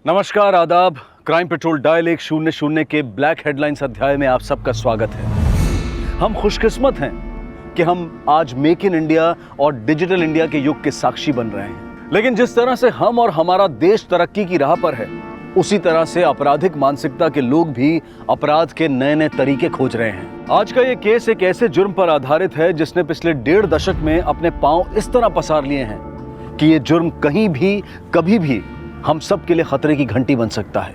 नमस्कार, आदाब। Crime petrol dial 100 के ब्लैक हेडलाइंस अध्याय में आप सबका स्वागत है। हम खुशकिस्मत हैं कि हम आज मेक इन इंडिया और डिजिटल इंडिया के युग के साक्षी बन रहे हैं। लेकिन जिस तरह से हम और हमारा देश तरक्की की राह पर है, उसी तरह से आपराधिक मानसिकता के लोग भी अपराध के नए नए तरीके खोज रहे हैं। आज का ये केस एक ऐसे जुर्म पर आधारित है जिसने पिछले 1.5 दशक में अपने पांव इस तरह पसार लिए हैं कि ये जुर्म कहीं भी कभी भी हम सब के लिए खतरे की घंटी बन सकता है।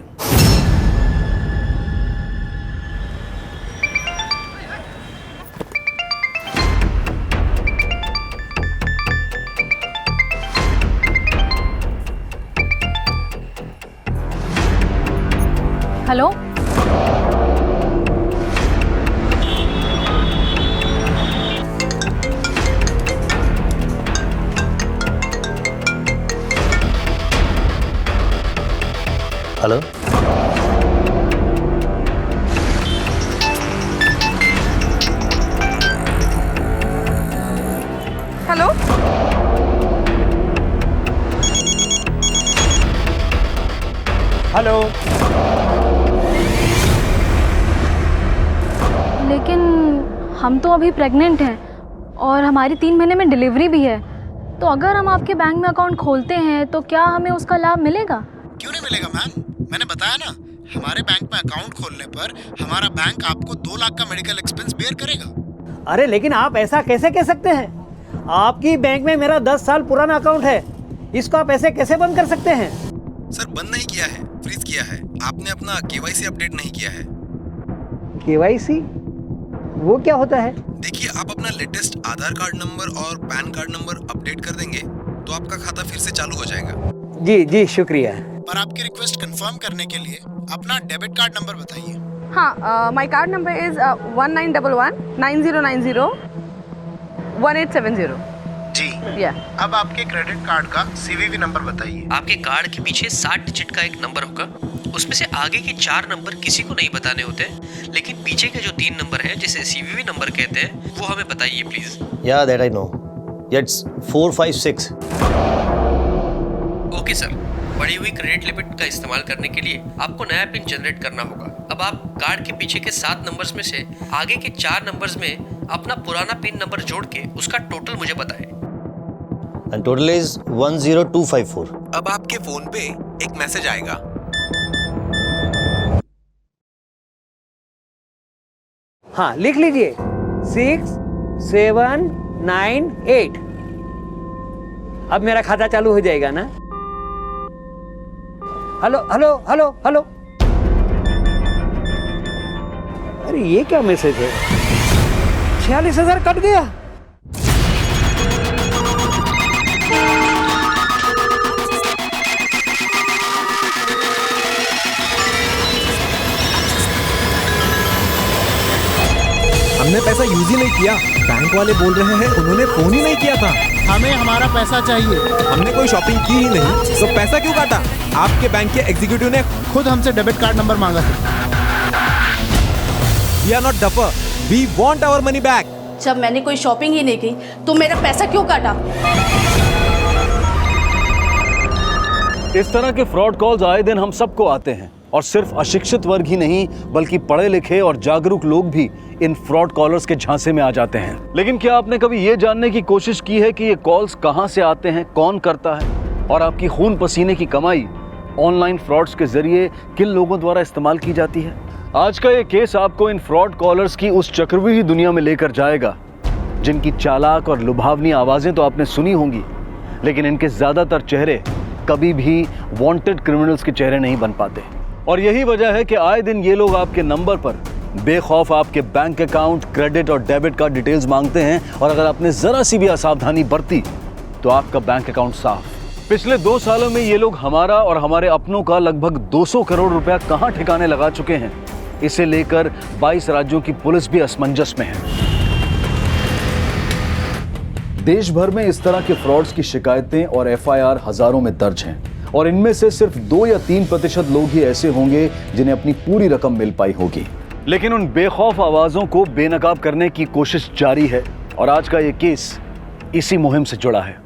Hello, hello, hello, hello. लेकिन हम तो अभी प्रेग्नेंट हैं और हमारी 3 महीने में डिलीवरी भी है। तो अगर हम आपके बैंक में अकाउंट खोलते हैं तो क्या हमें उसका लाभ मिलेगा? क्यों नहीं मिलेगा मैम, मैंने बताया ना, हमारे बैंक में अकाउंट खोलने पर हमारा बैंक आपको 2 लाख का मेडिकल एक्सपेंस बेयर करेगा। अरे लेकिन आप ऐसा कैसे कह सकते हैं? आपकी बैंक में मेरा 10 साल पुराना अकाउंट है, इसको आप ऐसे कैसे बंद कर सकते हैं? सर बंद नहीं किया है, फ्रीज किया है। आपने अपना केवाईसी अपडेट नहीं किया है। केवाईसी? वो क्या होता है? देखिए, आप अपना लेटेस्ट आधार कार्ड नंबर और पैन कार्ड नंबर अपडेट कर देंगे तो आपका खाता फिर से चालू हो जाएगा। जी जी, शुक्रिया। पर आपकी रिक्वेस्ट कंफर्म करने के लिए अपना डेबिट कार्ड नंबर बताइए। हाँ, माय कार्ड नंबर इज 1911 9090 1870। जी। अब आपके क्रेडिट कार्ड का सीवीवी नंबर बताइए। आपके कार्ड के पीछे 60 डिजिट का एक नंबर होगा। उसमें से आगे के 4 नंबर किसी को नहीं बताने होते, लेकिन पीछे के जो 3 नंबर हैं जिसे सीवीवी नंबर कहते हैं, वो हमें बताइए please. Yeah, that I know. It's 456. Okay sir, बढ़ी हुई क्रेडिट लिमिट का इस्तेमाल करने के लिए आपको नया पिन जनरेट करना होगा। अब आप कार्ड के पीछे के 7 नंबर्स में से आगे के 4 नंबर्स में अपना पुराना पिन नंबर जोड़ के उसका टोटल मुझे बताएं। And total is 10254. अब आपके फोन पे एक मैसेज आएगा। हाँ, लिख लीजिए 6798। अब मेरा खाता चालू हो जाएगा ना? Hello hello hello hello. अरे ये क्या मैसेज है? 46,000 कट गया। हमने पैसा यूज ही नहीं किया। बैंक वाले बोल रहे हैं उन्होंने फोन ही नहीं किया था। हमें हमारा पैसा चाहिए। हमने कोई शॉपिंग की ही नहीं, तो पैसा क्यों काटा? आपके बैंक के एग्जीक्यूटिव ने खुद हमसे डेबिट कार्ड नंबर मांगा था। We are not duffer, we want our money back. जब मैंने कोई शॉपिंग ही नहीं की तो मेरा पैसा क्यों काटा? इस तरह के फ्रॉड कॉल्स आए दिन हम सबको आते हैं और सिर्फ अशिक्षित वर्ग ही नहीं बल्कि पढ़े लिखे और जागरूक लोग भी इन फ्रॉड कॉलर्स के झांसे में आ जाते हैं। लेकिन क्या आपने कभी ये जानने की कोशिश की है कि ये कॉल्स कहां से आते हैं, कौन करता है और आपकी खून पसीने की कमाई ऑनलाइन फ्रॉड्स के जरिए किन लोगों द्वारा इस्तेमाल की जाती है? आज का ये केस आपको इन फ्रॉड कॉलर्स की उस चक्रव्यूही दुनिया में लेकर जाएगा जिनकी चालाक और लुभावनी आवाजें तो आपने सुनी होंगी, लेकिन इनके ज्यादातर चेहरे कभी भी वांटेड क्रिमिनल्स के चेहरे नहीं बन पाते। और यही वजह है कि आए दिन ये लोग आपके नंबर पर बेखौफ आपके बैंक अकाउंट, क्रेडिट और डेबिट कार्ड डिटेल्स मांगते हैं और अगर आपने जरा सी भी असावधानी बरती तो आपका बैंक अकाउंट साफ। पिछले 2 सालों में ये लोग हमारा और हमारे अपनों का लगभग 200 करोड़ रुपया कहां ठिकाने लगा चुके हैं, इसे लेकर 22 राज्यों की पुलिस भी असमंजस में है। देश भर में इस तरह के फ्रॉड्स की शिकायतें और एफआईआर हजारों में दर्ज हैं और इनमें से सिर्फ 2 या 3% लोग ही ऐसे होंगे जिन्हें अपनी पूरी रकम मिल पाई होगी। लेकिन उन बेखौफ आवाजों को बेनकाब करने की कोशिश जारी है और आज का ये केस इसी मुहिम से जुड़ा है।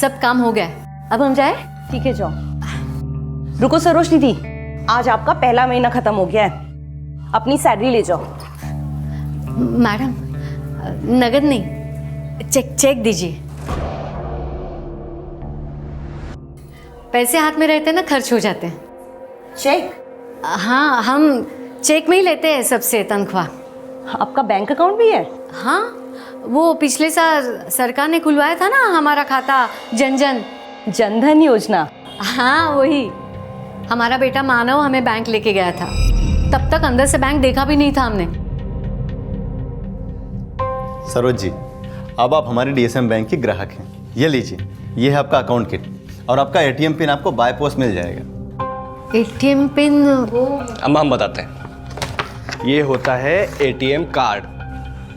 सब काम हो गया है। अब हम जाए? ठीक है, जाओ। रुको सरोज दीदी, आज आपका पहला महीना खत्म हो गया है, अपनी सैलरी ले जाओ। मैडम, नगद नहीं, चेक दीजिए। पैसे हाथ में रहते हैं ना, खर्च हो जाते हैं। चेक? हाँ, हम चेक में ही लेते हैं सबसे तनख्वाह। आपका बैंक अकाउंट भी है? हाँ, वो पिछले साल सरकार ने खुलवाया था ना हमारा खाता, जनधन योजना। हाँ वही। हमारा बेटा मानव हमें बैंक लेके गया था, तब तक अंदर से बैंक देखा भी नहीं था हमने। सरोज जी, अब आप हमारे डीएसएम बैंक के ग्राहक हैं। ये लीजिए, ये है आपका अकाउंट किट और आपका एटीएम पिन आपको बाय पोस्ट मिल जाएगा। ATM pin? वो अम्मा हम बताते हैं। ये होता है एटीएम कार्ड।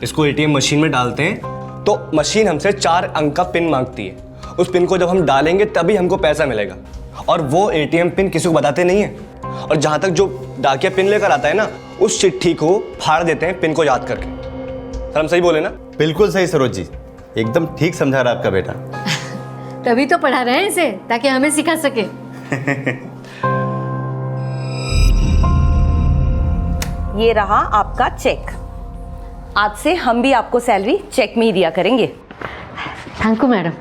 इसको एटीएम मशीन में डालते हैं तो मशीन हमसे 4 अंक का पिन मांगती है। उस पिन को जब हम डालेंगे तभी हमको पैसा मिलेगा, और वो एटीएम पिन किसी को बताते नहीं है। और जहाँ तक जो डाकिया पिन लेकर आता है ना, उस चिट्ठी को फाड़ देते हैं पिन को याद करके। सर हम सही बोले ना? बिल्कुल सही सरोज जी, एकदम ठीक समझा रहा आपका बेटा। तभी तो पढ़ा रहे हैं इसे, ताकि हमें सिखा सके। ये रहा आपका चेक। आज से हम भी आपको सैलरी चेक में ही दिया करेंगे। Thank you madam.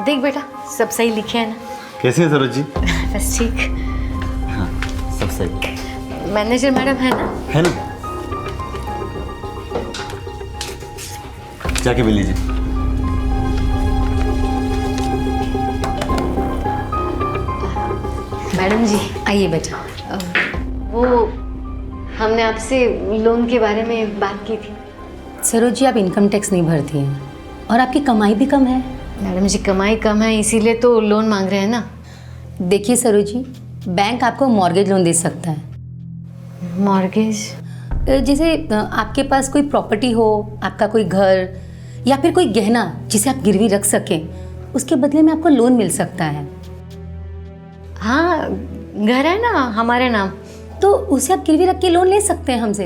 देख बेटा, सब सही लिखे है ना? कैसे हैं सरोज जी? बस ठीक। हाँ, सब सही। मैनेजर मैडम है ना? है ना? जाके मिल लीजिए। मैडम जी आइए बेटा। वो हमने आपसे लोन के बारे में बात की थी। सरोज जी, आप इनकम टैक्स नहीं भरती हैं और आपकी कमाई भी कम है। मैडम जी, कमाई कम है इसीलिए तो लोन मांग रहे हैं ना। देखिए सरोज जी, बैंक आपको मॉर्गेज लोन दे सकता है। मॉर्गेज? जैसे आपके पास कोई प्रॉपर्टी हो, आपका कोई घर या फिर कोई गहना जिसे आप गिरवी रख सकें, उसके बदले में आपको लोन मिल सकता है। हाँ, घर है ना हमारे नाम, तो उसे आप गिरवी रख के लोन ले सकते हैं हमसे।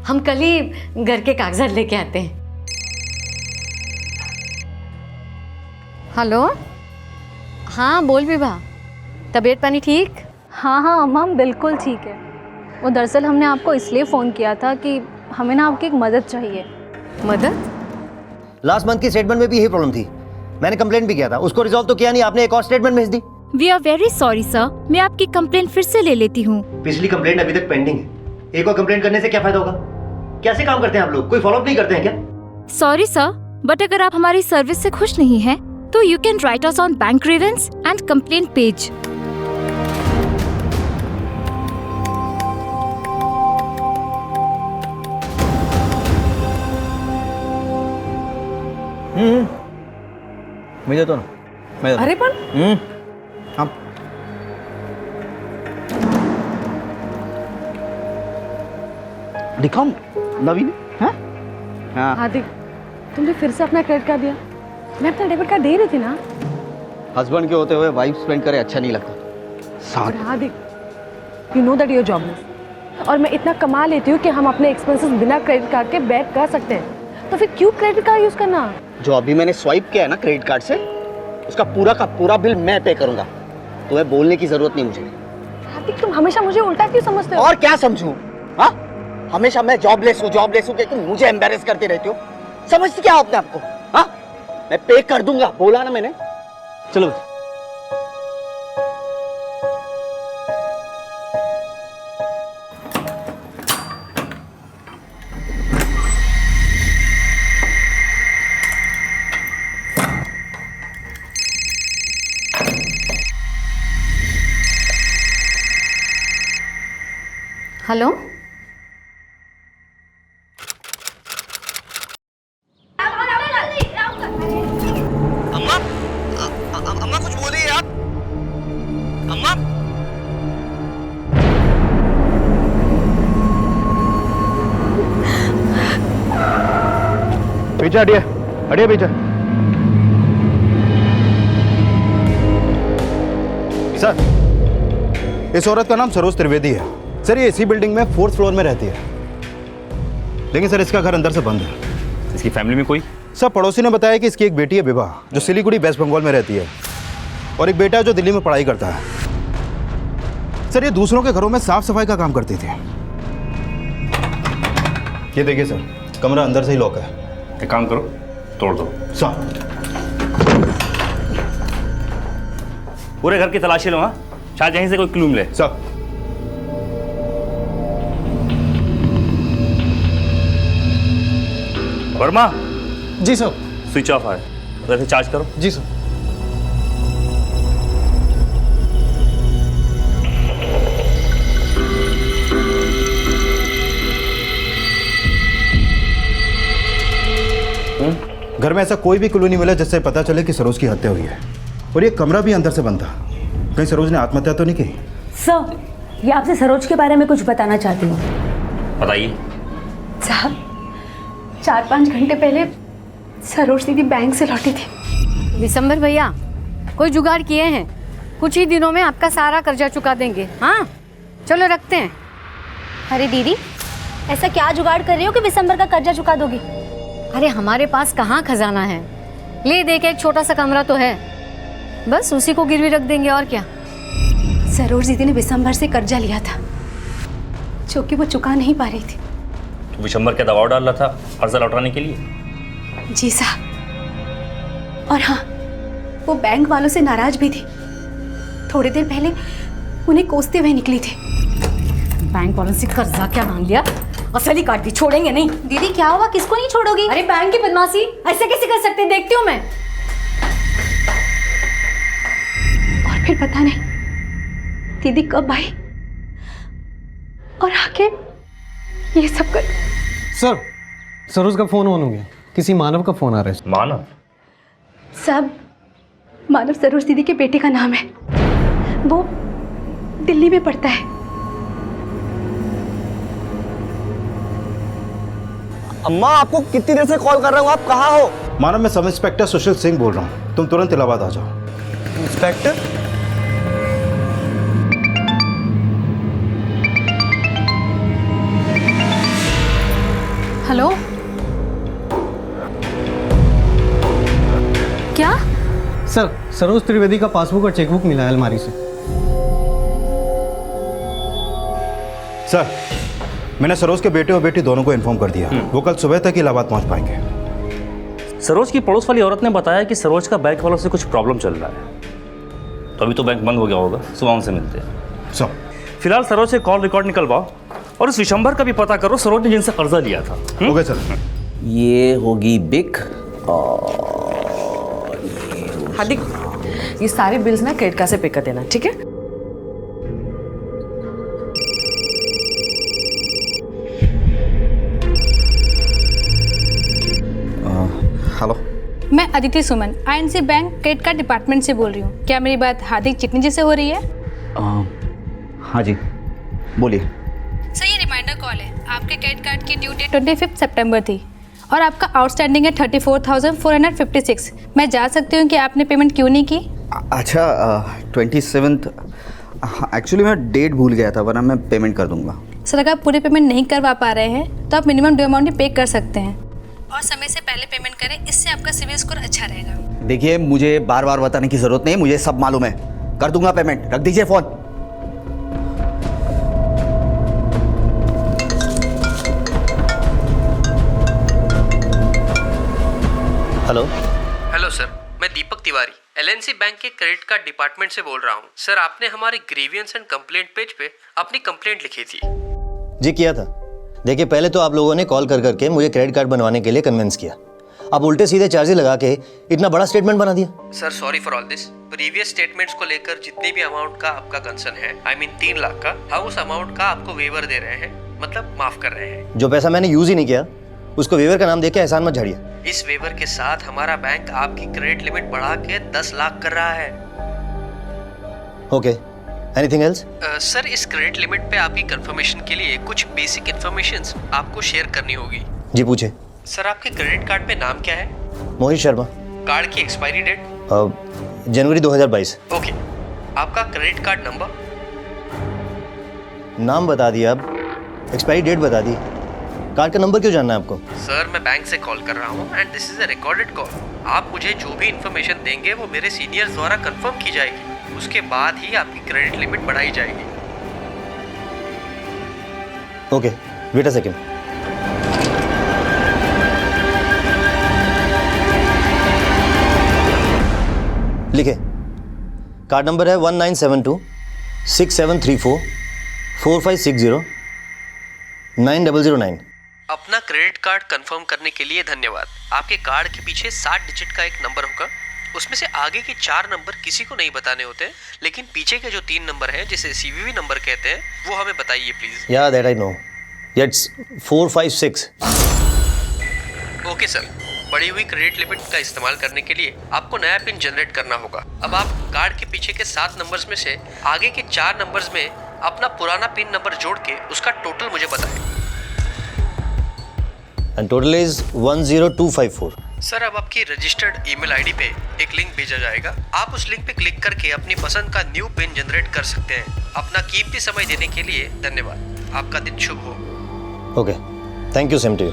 हम कल ही घर के कागजात लेके आते हैं। हेलो, हाँ बोल विभा, तबीयत पानी ठीक? हाँ हाँ अम्मा, बिल्कुल ठीक है। वो दरअसल हमने आपको इसलिए फ़ोन किया था कि हमें ना आपकी एक मदद चाहिए। मदद? लास्ट मंथ की स्टेटमेंट में भी यही प्रॉब्लम थी। मैंने कंप्लेंट भी किया था, उसको रिजॉल्व तो किया नहीं, आपने एक और स्टेटमेंट भेज दी। We are very sorry sir, मैं आपकी कंप्लेंट फिर से ले लेती हूँ। पिछली कंप्लेंट अभी तक पेंडिंग है। एक और कंप्लेंट करने से क्या फायदा होगा? कैसे काम करते हैं आप लोग? कोई फॉलोअप नहीं करते हैं क्या? सॉरी सर, बट अगर आप हमारी सर्विस से खुश नहीं हैं, तो you can write us on bank grievance and complaint page. मुझे तो ना मैं अरे पण हाँ दिखाऊं नवीन? हाँ हार्दिक, तुमने फिर से अपना क्रेडिट कार्ड दिया। मैं अपना डेबिट कार्ड दे रही थी ना। हस्बैंड के होते हुए वाइफ स्पेंड करे अच्छा नहीं लगता। और Hardik, you know that you are jobless, और मैं इतना कमा लेती हूँ कि हम अपने एक्सपेंसेस बिना क्रेडिट कार्ड के बेयर कर सकते हैं। तो फिर क्यों क्रेडिट कार्ड यूज करना? जो अभी मैंने स्वाइप किया है ना क्रेडिट कार्ड से, उसका पूरा का पूरा बिल मैं पे करूंगा। तुम्हें बोलने की जरूरत नहीं मुझे। हार्दिक, तुम हमेशा मुझे उल्टा क्यों समझते हो? और क्या समझूं? हाँ, हमेशा मैं जॉबलेस हूँ तुम मुझे एम्बेरस करते रहते हो। समझती क्या आपने आपको? हाँ, मैं पे कर दूंगा, बोला ना मैंने। चलो हेलो, अम्मा, अम्मा कुछ बोलिए आप। अम्मा, पीछे हटिए, हटिए पीछे। सर, इस औरत का नाम सरोज त्रिवेदी है। सर, ये इसी बिल्डिंग में 4th फ्लोर में रहती है, लेकिन सर इसका घर अंदर से बंद है। इसकी फैमिली में कोई? सर, पड़ोसी ने बताया कि इसकी एक बेटी है विवाह, जो सिलीगुड़ी वेस्ट बंगाल में रहती है, और एक बेटा है जो दिल्ली में पढ़ाई करता है। सर, ये दूसरों के घरों में साफ सफाई का काम करती थी। ये देखिए सर, कमरा अंदर से ही लॉक है। एक काम करो, तोड़ दो। सर, पूरे घर की तलाशी लो। हाँ, शायद यहीं से कोई क्लू मिले। सर, वर्मा। जी सर। स्विच ऑफ है, वैसे चार्ज करो। जी सर। घर में ऐसा कोई भी क्लू नहीं मिला जिससे पता चले कि सरोज की हत्या हुई है, और ये कमरा भी अंदर से बंद था। कहीं सरोज ने आत्महत्या तो नहीं की? सर, ये आपसे सरोज के बारे में कुछ बताना चाहती हूँ। बताइए। साहब, 4-5 घंटे पहले सरोज दीदी बैंक से लौटी थी। विशंबर भैया, कोई जुगाड़ किए हैं, कुछ ही दिनों में आपका सारा कर्जा चुका देंगे। हाँ, चलो रखते हैं। अरे दीदी, ऐसा क्या जुगाड़ कर रही हो कि दिसंबर का कर्जा चुका दोगी? अरे हमारे पास कहाँ खजाना है, ले दे के एक छोटा सा कमरा तो है, बस उसी को गिरवी रख देंगे और क्या। सरोज दीदी ने दिसंबर से कर्जा लिया था, जो कि वो चुका नहीं पा रही थी। तो विशंबर का दबाव डाल रहा था कर्जा लौटाने के लिए? जी साहब। और हाँ, वो बैंक वालों से नाराज भी थी। थोड़ी देर पहले उन्हें कोसते हुए निकली थी। बैंक वालों से कर्जा क्या मांग लिया, असली काट दी, छोड़ेंगे नहीं। दीदी क्या हुआ, किसको नहीं छोड़ोगी? अरे बैंक की बदमाशी ऐसे कैसे कर सकते, देखती हूँ मैं। और फिर पता नहीं दीदी कब आई और आके ये सब कर। सर, सरोज का फोन ऑन हो गया, किसी मानव का फोन आ रहा है। मानव? सब मानव सरोज दीदी के बेटे का नाम है, वो दिल्ली में पढ़ता है। अम्मा, आपको कितनी देर से कॉल कर रहा हूँ, आप कहाँ हो? मानव, मैं सब इंस्पेक्टर सुशील सिंह बोल रहा हूँ, तुम तुरंत इलाहाबाद आ जाओ। इंस्पेक्टर? हेलो, क्या? सर, सरोज त्रिवेदी का पासबुक और चेकबुक मिला है अलमारी से। सर, मैंने सरोज के बेटे और बेटी दोनों को इन्फॉर्म कर दिया, वो कल सुबह तक इलाहाबाद पहुंच पाएंगे। सरोज की पड़ोस वाली औरत ने बताया कि सरोज का बैंक वालों से कुछ प्रॉब्लम चल रहा है, तो अभी तो बैंक बंद हो गया होगा, सुबह उनसे मिलते हैं। सर, फिलहाल सरोज से कॉल रिकॉर्ड निकलवाओ और उस विशंबर का भी पता करो, सरोज ने जिनसे कर्जा लिया था। Okay sir. ये होगी बिक हार्दिक, ये सारे बिल्स ना क्रेडिट कार्ड से पे कर देना, ठीक है? हेलो, मैं अदिति सुमन, INC bank credit card department से बोल रही हूँ। क्या मेरी बात हार्दिक चिटनी जी से हो रही है? हाँ जी, बोलिए। सर, ये रिमाइंडर कॉल है। आपके क्रेडिट कार्ड की ड्यू डेट 25 सितंबर थी और आपका आउटस्टैंडिंग है 34,456। मैं जा सकती हूँ कि आपने पेमेंट क्यों नहीं की? अच्छा, 27th। एक्चुअली मैं डेट भूल गया था, वरना मैं पेमेंट कर दूंगा। सर, अगर आप पूरी पेमेंट नहीं करवा पा रहे हैं तो आप मिनिमम ड्यू अमाउंट ही पे कर सकते हैं, और समय से पहले पेमेंट करें, इससे आपका सिविल स्कोर अच्छा रहेगा। देखिए, मुझे बार बार बताने की जरूरत नहीं, मुझे सब मालूम है। कर दूंगा पेमेंट, रख दीजिए फोन। हेलो सर, मैं दीपक तिवारी LNC बैंक के क्रेडिट कार्ड डिपार्टमेंट से बोल रहा हूँ। सर, आपने हमारे ग्रीवियंस एंड कंप्लेंट पेज पे अपनी कंप्लेंट लिखी थी। जी किया था। देखिए, पहले तो आप लोगों ने कॉल कर करके मुझे क्रेडिट कार्ड बनवाने के लिए कन्विंस किया, अब उल्टे सीधे चार्जेस लगा के इतना बड़ा स्टेटमेंट बना दिया। Sir, sorry for all this. Previous statements को लेकर जितने भी अमाउंट का आपका कंसर्न है, I mean 3 लाख का, हम उस अमाउंट का आपको वेवर दे रहे हैं, मतलब माफ कर रहे हैं। जो पैसा मैंने यूज ही नहीं किया उसको वेवर का नाम देके एहसान मत झाड़िए। इस वेवर के साथ हमारा बैंक आपकी क्रेडिट लिमिट बढ़ा के 10 लाख कर रहा है। Okay, anything else? सर, इस क्रेडिट लिमिट पे आपकी कंफर्मेशन के लिए कुछ बेसिक इन्फॉर्मेशंस आपको शेयर करनी होगी। जी पूछे। सर, आपके क्रेडिट कार्ड पे नाम क्या है? मोहित शर्मा। कार्ड की एक्सपायरी डेट? जनवरी 2022। ओके। आपका क्रेडिट कार्ड नंबर। नाम बता दिया, अब एक्सपायरी डेट बता दी, कार्ड का नंबर क्यों जानना है आपको? सर मैं बैंक से कॉल कर रहा हूँ and this is a recorded call. आप मुझे जो भी इन्फॉर्मेशन देंगे वो मेरे सीनियर्स द्वारा कंफर्म की जाएगी, उसके बाद ही आपकी क्रेडिट लिमिट बढ़ाई जाएगी। Okay, wait a second. लिखे, कार्ड नंबर है 1972-6734-4560-9009। अपना क्रेडिट कार्ड कंफर्म करने के लिए धन्यवाद। आपके कार्ड के पीछे 60 डिजिट का एक नंबर होगा, उसमें से आगे के 4 नंबर किसी को नहीं बताने होते, लेकिन पीछे के जो 3 नंबर हैं जिसे सीवीवी नंबर कहते हैं वो हमें बताइए प्लीज। या that I know, it's 456। Okay sir, बढ़ी हुई क्रेडिट लिमिट का इस्तेमाल करने के लिए आपको नया पिन जनरेट करना होगा। अब आप कार्ड के पीछे के 7 नंबर्स में से आगे के 4 नंबर्स में अपना पुराना पिन नंबर जोड़ के उसका टोटल मुझे बताएं। And total is 10254। सर अब आपकी रजिस्टर्ड ईमेल आईडी पे एक लिंक भेजा जाएगा, आप उस लिंक पे क्लिक करके अपनी पसंद का न्यू पिन जनरेट कर सकते हैं। अपना कीमती समय देने के लिए धन्यवाद। आपका दिन शुभ हो। Okay, thank you, same to you.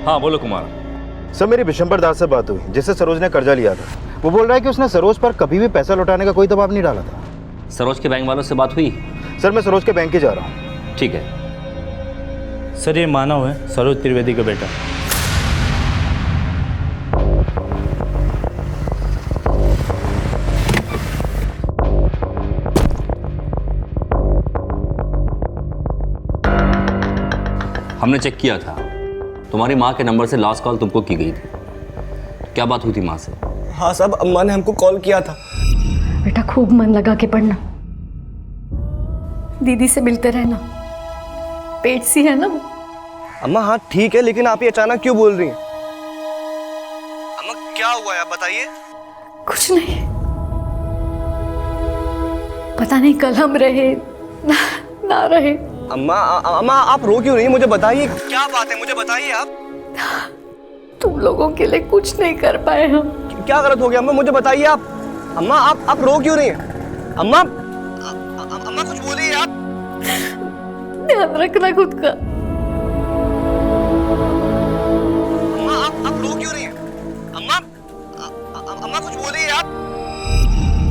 हाँ बोलो कुमार। सर मेरी बिशंबर दास से बात हुई, जिससे सरोज ने कर्जा लिया था। वो बोल रहा है कि उसने सरोज पर कभी भी पैसा लौटाने का कोई दबाव नहीं डाला था। सरोज के बैंक वालों से बात हुई? सर मैं सरोज के बैंक ही जा रहा हूँ। ठीक है सर, ये मानव है, सरोज त्रिवेदी का बेटा। हमने चेक किया था, तुम्हारी माँ के नंबर से लास्ट कॉल तुमको की गई थी। क्या बात हुई थी माँ से? हाँ साहब, अम्मा ने हमको कॉल किया था। बेटा खूब मन लगा के पढ़ना, दीदी से मिलते रहना, पेट सी है ना वो। अम्मा हाँ ठीक है, लेकिन आप ये अचानक क्यों बोल रही हैं? अम्मा क्या हुआ है आप बताइए। कुछ नहीं, पता नहीं कल हम रहे ना रहे। अम्मा अम्मा आप रो क्यों रही? मुझे बताइए क्या बात है, मुझे बताइए आप। तुम लोगों के लिए कुछ नहीं कर पाए हम। क्या गलत हो गया अम्मा, मुझे बताइए आप। अम्मा आप रो क्यों रही हैं? अम्मा अम्मा कुछ बोलिए आप। ध्यान रखना खुद का। अम्मा आप रो क्यों रही हैं? अम्मा अम्मा कुछ बोलिए आप।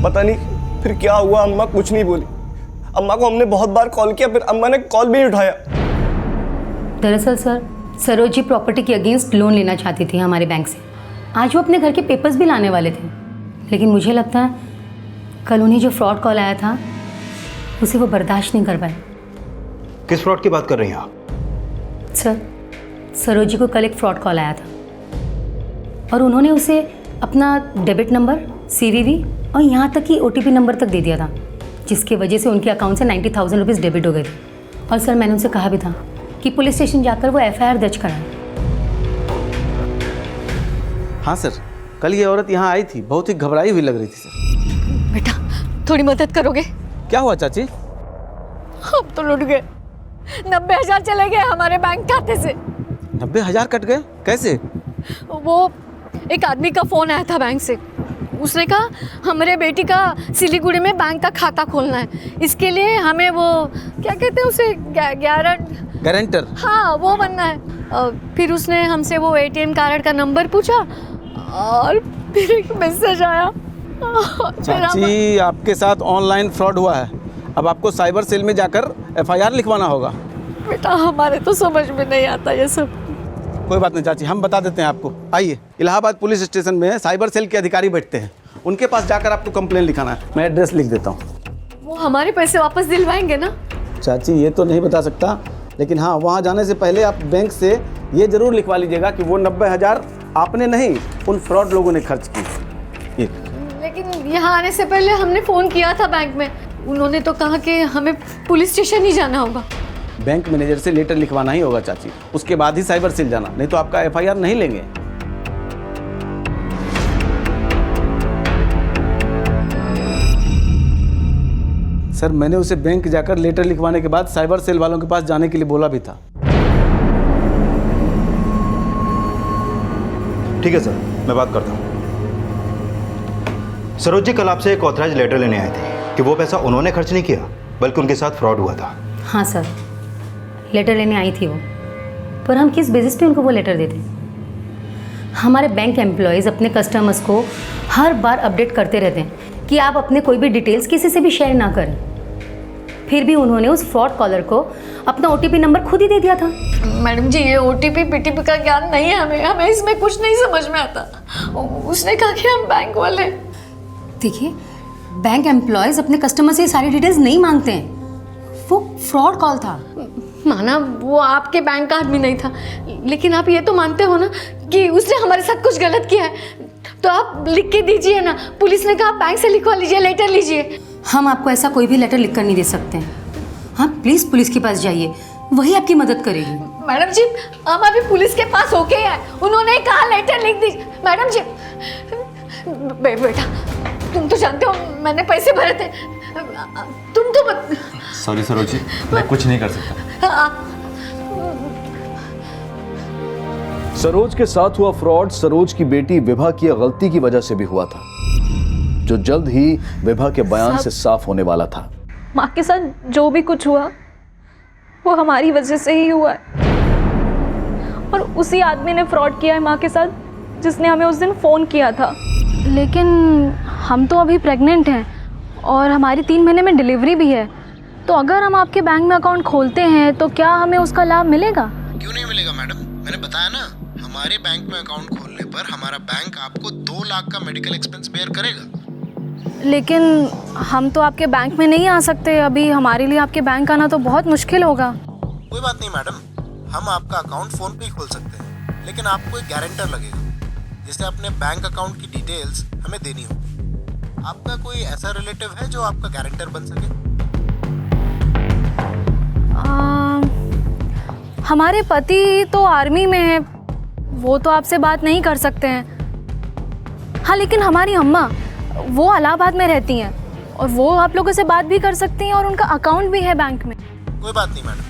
पता नहीं फिर क्या हुआ, अम्मा कुछ नहीं बोली। अम्मा को हमने बहुत बार कॉल किया, फिर अम्मा ने कॉल भी नहीं उठाया। दरअसल सर, सरोज जी प्रॉपर्टी के अगेंस्ट लोन लेना चाहती थी हमारे बैंक से। आज वो अपने घर के पेपर्स भी लाने वाले थे, लेकिन मुझे लगता है कल उन्हें जो फ्रॉड कॉल आया था उसे वो बर्दाश्त नहीं कर पाए। किस फ्रॉड की बात कर रही हैं आप? सर, सरोज जी को कल एक फ्रॉड कॉल आया था और उन्होंने उसे अपना डेबिट नंबर, सीवीवी और यहाँ तक कि ओटीपी नंबर तक दे दिया था, जिसकी वजह से उनके अकाउंट से 90,000 रुपीज़ डेबिट हो गए थे। और सर मैंने उनसे कहा भी था कि पुलिस स्टेशन जाकर वो एफआईआर दर्ज कराएं। हाँ सर, कल ये औरत यहाँ आई थी, बहुत ही घबराई हुई लग रही थी सर। बेटा थोड़ी मदद करोगे? क्या हुआ चाची? हम तो लुट गए, 90,000 चले गए हमारे बैंक खाते से। 90,000 कट गए? कैसे? वो एक आदमी का फोन आया था बैंक से, उसने कहा हमारे बेटी का सिलीगुड़ी में बैंक का खाता खोलना है, इसके लिए हमें वो क्या कहते हैं उसे, गारंटर। हाँ वो बनना है। फिर उसने हमसे वो एटीएम कार्ड का नंबर पूछा और फिर एक मैसेज आया। चाची आपके साथ ऑनलाइन फ्रॉड हुआ है, अब आपको साइबर सेल में जाकर एफआईआर लिखवाना होगा। बेटा हमारे तो समझ में नहीं आता ये सब। कोई बात नहीं चाची, हम बता देते हैं आपको। आइए, इलाहाबाद पुलिस स्टेशन में साइबर सेल के अधिकारी बैठते हैं, उनके पास जाकर आपको कंप्लेन लिखाना है। मैं एड्रेस लिख देता हूँ। वो हमारे पैसे वापस दिलवाएंगे ना? चाची ये तो नहीं बता सकता, लेकिन हाँ वहाँ जाने से पहले आप बैंक से ये जरूर लिखवा लीजिएगा कि वो 90,000 आपने नहीं, उन फ्रॉड लोगों ने खर्च की। लेकिन यहाँ आने से पहले हमने फ़ोन किया था बैंक में, उन्होंने तो कहा कि हमें पुलिस स्टेशन ही जाना होगा। बैंक मैनेजर से लेटर लिखवाना ही होगा चाची, उसके बाद ही साइबर सेल जाना, नहीं तो आपका एफआईआर नहीं लेंगे। सर मैंने उसे बैंक जाकर लेटर लिखवाने के बाद साइबर सेल वालों के पास जाने के लिए बोला भी था। ठीक है सर, मैं बात करता हूँ। सरोज जी, कल आपसे एक ऑथराइज लेटर लेने आए थे कि वो पैसा उन्होंने खर्च नहीं किया बल्कि उनके साथ फ्रॉड हुआ था। हाँ सर, लेटर लेने आई थी वो, पर हम किस बेसिस पे उनको वो लेटर देते? हमारे बैंक एम्प्लॉयज़ अपने कस्टमर्स को हर बार अपडेट करते रहते हैं कि आप अपने कोई भी डिटेल्स किसी से भी शेयर ना करें। फिर भी उन्होंने उस फ्रॉड कॉलर को अपना OTP नंबर खुद ही दे दिया था। मैडम जी, ये OTP PTP का ज्ञान नहीं है हमें इसमें कुछ नहीं समझ में आता। उसने कहा कि हम बैंक वाले। देखिए, बैंक एम्प्लॉयज़ अपने कस्टमर से सारी डिटेल्स नहीं मांगते हैं, वो फ्रॉड कॉल था। माना वो आपके बैंक का आदमी नहीं था, लेकिन आप ये तो मानते हो ना कि उसने हमारे साथ कुछ गलत किया है, तो आप लिख के दीजिए ना। पुलिस ने कहा बैंक से लिखवा लीजिए, लेटर लीजिए। हम आपको ऐसा कोई भी लेटर लिख कर नहीं दे सकते हैं। हाँ, प्लीज़ पुलिस के पास जाइए, वही आपकी मदद करेगी। मैडम जी, हम अभी पुलिस के पास होके आए, उन्होंने कहा लेटर लिख दीजिए। मैडम जी, बेटा तुम तो जानते हो मैंने पैसे भरे थे, तुम तो सॉरी सरोज जी, मैं कुछ नहीं कर सकता। सरोज के साथ हुआ फ्रॉड सरोज की बेटी विभा की गलती की वजह से भी हुआ था, जो जल्द ही विभा के बयान से साफ होने वाला था। माँ के साथ जो भी कुछ हुआ वो हमारी वजह से ही हुआ है, और उसी आदमी ने फ्रॉड किया है माँ के साथ, जिसने हमें उस दिन फ़ोन किया था। लेकिन हम तो अभी प्रेग्नेंट हैं और हमारी 3 महीने में डिलीवरी भी है, तो अगर हम आपके बैंक में अकाउंट खोलते हैं तो क्या हमें उसका लाभ मिलेगा? क्यों नहीं मिलेगा मैडम, मैंने बताया ना, हमारे बैंक में अकाउंट खोलने पर हमारा बैंक आपको 2 लाख का मेडिकल एक्सपेंस बेयर करेगा। लेकिन हम तो आपके बैंक में नहीं आ सकते अभी, हमारे लिए आपके बैंक आना तो बहुत मुश्किल होगा। कोई बात नहीं मैडम, हम आपका अकाउंट फोन पे ही खोल सकते हैं, लेकिन आपको एक गारंटर लगेगा जिससे अपने बैंक अकाउंट की डिटेल्स हमें देनी होगी। आपका कोई ऐसा रिलेटिव है जो आपका गारंटर बन सके? हमारे पति तो आर्मी में है, वो तो आपसे बात नहीं कर सकते हैं। हाँ, लेकिन हमारी अम्मा वो इलाहाबाद में रहती हैं और वो आप लोगों से बात भी कर सकती हैं और उनका अकाउंट भी है बैंक में। कोई बात नहीं मैडम,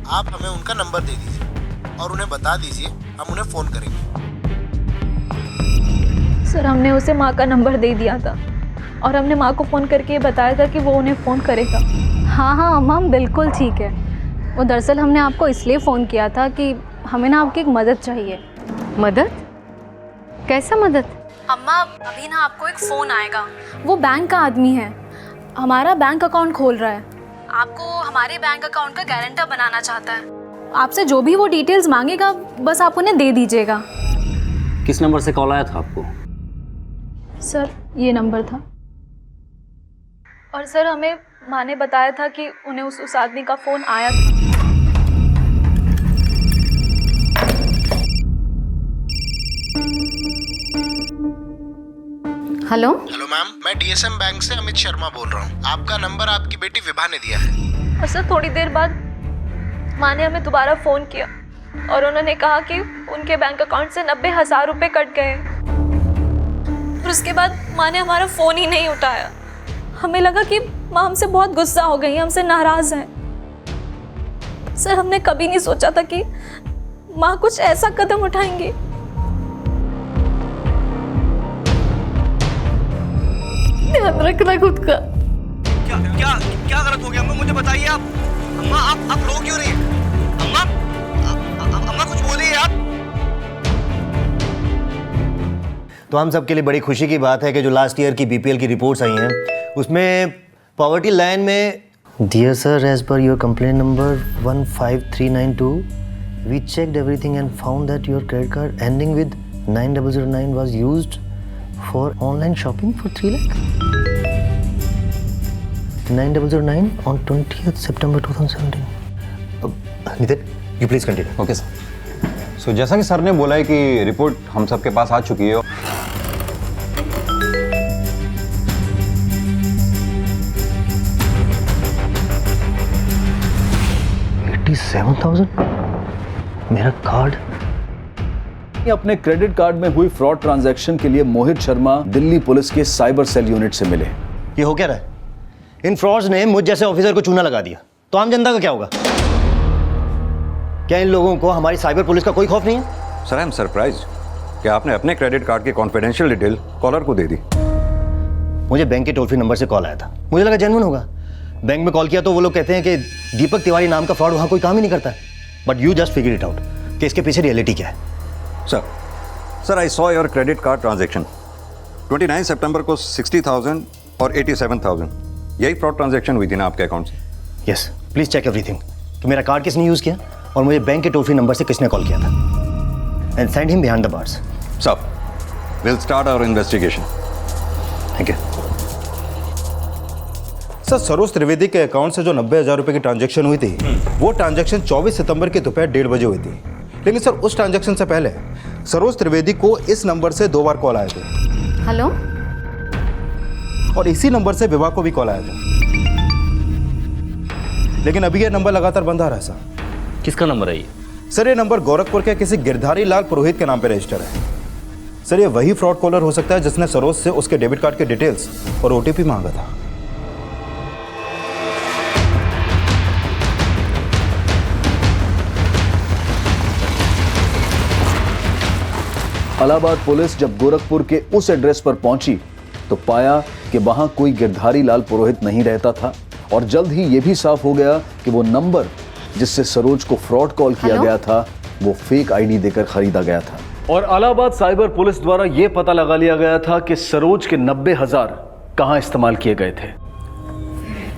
आप हमें उनका नंबर दे दीजिए और उन्हें बता दीजिए, हम उन्हें फ़ोन करेंगे। सर, हमने उसे माँ का नंबर दे दिया था और हमने माँ को फ़ोन करके ये बताया था कि वो उन्हें फ़ोन करेगा। हाँ अम्मा, बिल्कुल ठीक है। वो दरअसल हमने आपको इसलिए फ़ोन किया था कि हमें ना आपकी एक मदद चाहिए। मदद? कैसा मदद? अम्मा, अभी ना आपको एक फ़ोन आएगा, वो बैंक का आदमी है, हमारा बैंक अकाउंट खोल रहा है, आपको हमारे बैंक अकाउंट का गारंटर बनाना चाहता है। आपसे जो भी वो डिटेल्स मांगेगा बस आप उन्हें दे दीजिएगा। किस नंबर से कॉल आया था आपको? सर, ये नंबर था, और सर हमें माँ ने बताया था कि उन्हें उस आदमी का फ़ोन आया था। हेलो मैम, मैं DSM बैंक से अमित शर्मा बोल रहा हूँ। आपका नंबर आपकी बेटी विभा ने दिया है। और सर, थोड़ी देर बाद माँ ने हमें दोबारा फ़ोन किया और उन्होंने कहा कि उनके बैंक अकाउंट से 90,000 रुपये कट गए, और उसके बाद माँ ने हमारा फ़ोन ही नहीं उठाया। हमें लगा कि माँ हमसे बहुत गुस्सा हो गई, हमसे नाराज़ हैं। सर, हमने कभी नहीं सोचा था कि माँ कुछ ऐसा कदम उठाएंगी। ध्यान रखना खुद का। क्या क्या क्या गलत हो गया अम्मा, मुझे बताइए आप। अम्मा, आप रो क्यों रही हैं? अम्मा, अम्मा कुछ बोलिए आप। तो हम सबके लिए बड़ी खुशी की बात है कि जो लास्ट ईयर की BPL की रिपोर्ट्स आई हैं उसमें पॉवर्टी लाइन में dear sir, as per your complaint number 15392 we checked everything and found that your credit card ending with 9009 was used for online shopping for 3 lakh 9009 on 20th September 2017. Nitin, you please continue. Okay sir. So जैसा कि sir ने बोला है कि report हम सबके पास आ चुकी है। 87,000 मेरा कार्ड। अपने क्रेडिट कार्ड में हुई फ्रॉड ट्रांजैक्शन के लिए मोहित शर्मा दिल्ली पुलिस के साइबर सेल यूनिट से मिले। ये हो क्या रहा है? इन फ्रॉड्स ने मुझ जैसे ऑफिसर को चूना लगा दिया, तो आम जनता का क्या होगा? क्या इन लोगों को हमारी साइबर पुलिस का कोई खौफ नहीं है? सर आई एम सरप्राइज कि आपने अपने क्रेडिट कार्ड की कॉन्फिडेंशियल डिटेल कॉलर को दे दी। मुझे बैंक के टोल फ्री नंबर से कॉल आया था, मुझे लगा जेन्युइन होगा। बैंक में कॉल किया तो वो लोग कहते हैं कि दीपक तिवारी नाम का फ्रॉड वहाँ कोई काम ही नहीं करता है। But you just figure it out कि इसके पीछे रियलिटी क्या है। Sir I saw your credit card transaction 29 सितंबर को 60,000 और 87,000 यही फ्रॉड ट्रांजैक्शन हुई थी ना आपके अकाउंट से? यस, प्लीज चेक एवरीथिंग कि मेरा कार्ड किसने यूज़ किया और मुझे बैंक के टोल फ्री नंबर से किसने कॉल किया था। And send him behind the bars. Sir will start our investigation. Thank you sir. Saroj Trivedi के अकाउंट से जो 90,000 रुपए की ट्रांजैक्शन हुई थी, वो ट्रांजैक्शन 24 सितंबर की दोपहर 1:30 बजे हुई थी। लेकिन सर उस ट्रांजैक्शन से पहले सरोज त्रिवेदी को इस नंबर से 2 बार कॉल आए थे। हेलो। और इसी नंबर से विवाह को भी कॉल आया था। लेकिन अभी ये नंबर लगातार बंद आ रहा है सर। किसका नंबर है ये? सर ये नंबर गोरखपुर के किसी गिरधारी लाल पुरोहित के नाम पे रजिस्टर है। सर ये वही फ्रॉड कॉलर हो सकता है जिसने सरोज से उसके डेबिट कार्ड के डिटेल्स और ओटीपी मांगा था। इलाहाबाद पुलिस जब गोरखपुर के उस एड्रेस पर पहुंची तो पाया कि वहां कोई गिरधारी लाल पुरोहित नहीं रहता था, और जल्द ही यह भी साफ हो गया कि वो नंबर जिससे सरोज को फ्रॉड कॉल किया गया था वो फेक आईडी देकर खरीदा गया था। और इलाहाबाद साइबर पुलिस द्वारा यह पता लगा लिया गया था कि सरोज के 90,000 कहां इस्तेमाल किए गए थे।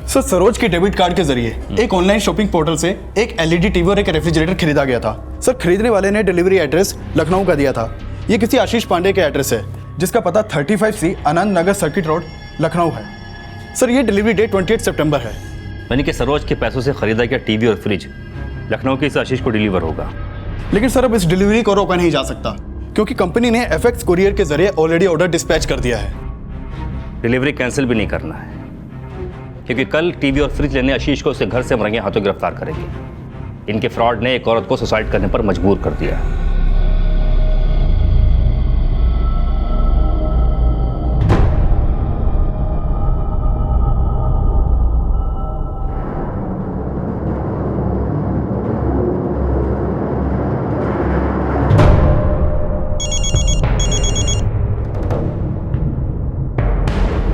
सर सरोज के डेबिट कार्ड के जरिए एक ऑनलाइन शॉपिंग पोर्टल से एक एलईडी टीवी और एक रेफ्रिजरेटर खरीदा गया था। सर खरीदने वाले ने डिलीवरी एड्रेस लखनऊ का दिया था। ये किसी आशीष पांडे के एड्रेस है जिसका पता 35C Anand Nagar circuit road Lucknow है। सर ये डिलीवरी डेट 28 सितंबर है। यानी कि सरोज के पैसों से खरीदा गया टीवी और फ्रिज लखनऊ के इस आशीष को डिलीवर होगा। लेकिन सर अब इस डिलीवरी को रोका नहीं जा सकता क्योंकि कंपनी ने FX कुरियर के जरिए ऑलरेडी ऑर्डर डिस्पैच कर दिया है। डिलीवरी कैंसिल भी नहीं करना है क्योंकि कल टीवी और फ्रिज लेने आशीष को उसके घर से हम रंगे हाथों गिरफ्तार करेंगे। इनके फ्रॉड ने एक औरत को सुसाइड करने पर मजबूर कर दिया।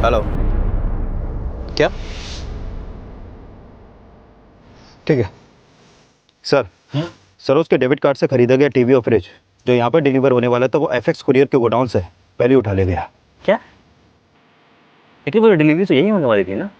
हेलो, क्या? ठीक है सर। सरोज के डेबिट कार्ड से खरीदा गया टीवी और फ्रिज जो यहाँ पर डिलीवर होने वाला था वो FX कुरियर के गोडाउन से पहले उठा ले गया। क्या? लेकिन वो डिलीवरी तो यही होने वाली थी ना?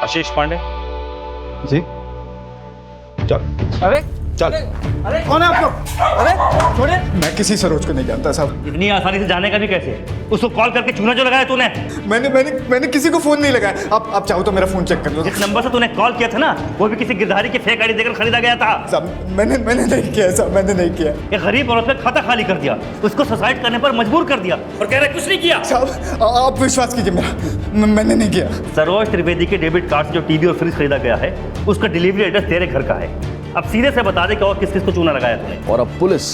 आशीष पांडे जी, चल। अरे चल। अरे कौन है आप लोग? अरे छोड़े। मैं किसी सरोज को नहीं जानता साहब। इतनी आसानी से जाने का भी कैसे? उसको कॉल करके चूना जो लगाया तूने? मैंने किसी को फोन नहीं लगाया। आप चाहो तो मेरा फोन चेक कर लो। जिस नंबर से तूने कॉल किया था ना वो भी किसी गिरधारी की फेक आईडी देकर खरीदा गया था। साहब मैंने नहीं किया साहब, मैंने नहीं किया। एक गरीब औरत ने खाता खाली कर दिया, उसको सुसाइड करने पर मजबूर कर दिया और कह रहे कुछ नहीं किया। साहब आप विश्वास कीजिए मेरा, मैंने नहीं किया। सरोज त्रिवेदी के डेबिट कार्ड से जो टीवी और फ्रिज खरीदा गया है उसका डिलीवरी एड्रेस तेरे घर का है। अब सीधे से बता दे कि और किस किस को चूना लगाया तूने। और अब पुलिस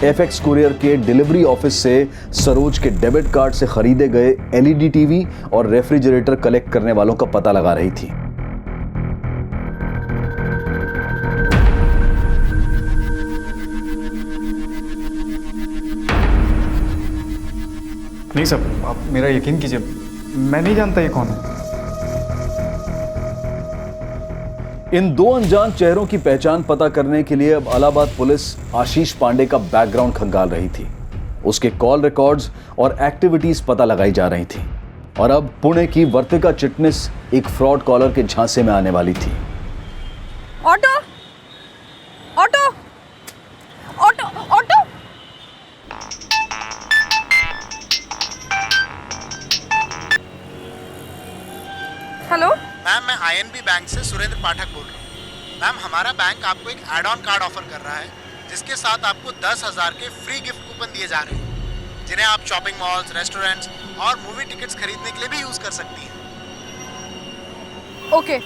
FX कुरियर के डिलीवरी ऑफिस से सरोज के डेबिट कार्ड से खरीदे गए LED टीवी और रेफ्रिजरेटर कलेक्ट करने वालों का पता लगा रही थी। नहीं साहब आप मेरा यकीन कीजिए, मैं नहीं जानता ये कौन है। इन दो अनजान चेहरों की पहचान पता करने के लिए अब इलाहाबाद पुलिस आशीष पांडे का बैकग्राउंड खंगाल रही थी। उसके कॉल रिकॉर्ड्स और एक्टिविटीज पता लगाई जा रही थी। और अब पुणे की वर्तिका चिटनिस एक फ्रॉड कॉलर के झांसे में आने वाली थी। Auto auto auto auto. Hello ma'am, मैं INB बैंक से सुरेंद्र पाठक बोल रहा हूँ। मैम हमारा बैंक आपको एक एड ऑन कार्ड ऑफर कर रहा है जिसके साथ आपको 10,000 के फ्री गिफ्ट कूपन दिए जा रहे हैं। जिन्हें आप शॉपिंग मॉल्स, रेस्टोरेंट्स और मूवी टिकट्स खरीदने के लिए भी यूज कर सकती हैं। ओके।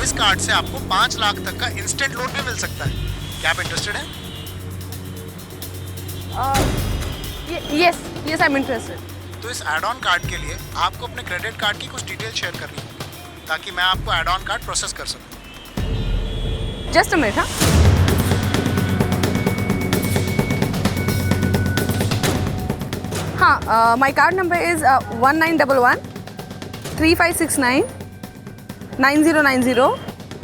इस कार्ड से आपको 5 लाख तक का इंस्टेंट लोन भी मिल सकता है। क्या आप इंटरेस्टेड हैं? Yes I am interested. तो इस एड ऑन कार्ड के लिए आपको अपने क्रेडिट कार्ड की कुछ डिटेल शेयर करनी होगी ताकि मैं आपको एड ऑन कार्ड प्रोसेस कर सकूं। Just a minute. हाँ, माय कार्ड नंबर इज 1911 3569 9090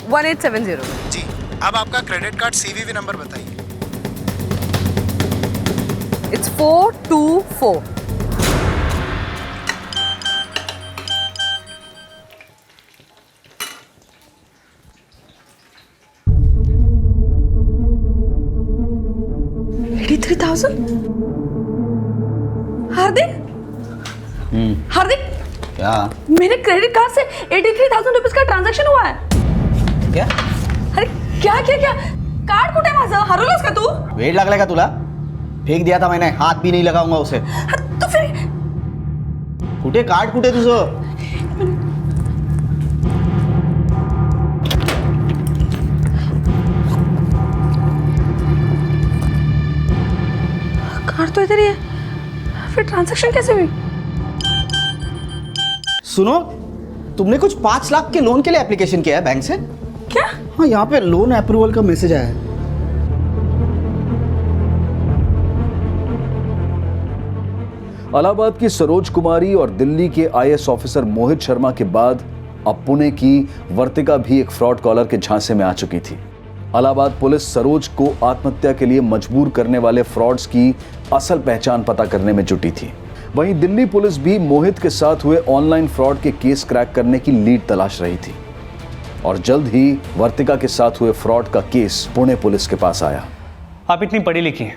1870। जी, अब आपका क्रेडिट कार्ड सीवीवी नंबर बताइए। इट्स 424। हार्दिक, क्या मेरे क्रेडिट कार्ड से 83,000 रुपीज का ट्रांजैक्शन हुआ है। क्या? अरे क्या क्या क्या कार्ड कुठे माझं? हरवलंस का तू? वेट लागलाय का तुला? फेक दिया था मैंने, हाथ भी नहीं लगाऊंगा उसे। तो फिर कुठे कार्ड, कुठे तुझं? कार्ड तो इधर ही है, फिर ट्रांजैक्शन कैसे हुई? सुनो, तुमने कुछ 5 लाख के लोन के लिए एप्लीकेशन किया है बैंक से? क्या? हाँ, यहाँ पे लोन अप्रूवल का मैसेज आया है। इलाहाबाद की सरोज कुमारी और दिल्ली के आईएएस ऑफिसर मोहित शर्मा के बाद अब पुणे की वर्तिका भी एक फ्रॉड कॉलर के झांसे में आ चुकी थी। इलाहाबाद पुलिस सरोज को आत्महत्या के लिए मजबूर करने वाले फ्रॉड्स की असल पहचान पता करने में जुटी थी। वहीं दिल्ली पुलिस भी मोहित के साथ हुए ऑनलाइन फ्रॉड के केस क्रैक करने की लीड तलाश रही थी और जल्द ही वर्तिका के साथ हुए फ्रॉड का केस पुणे पुलिस के पास आया। आप इतनी पढ़ी लिखी हैं,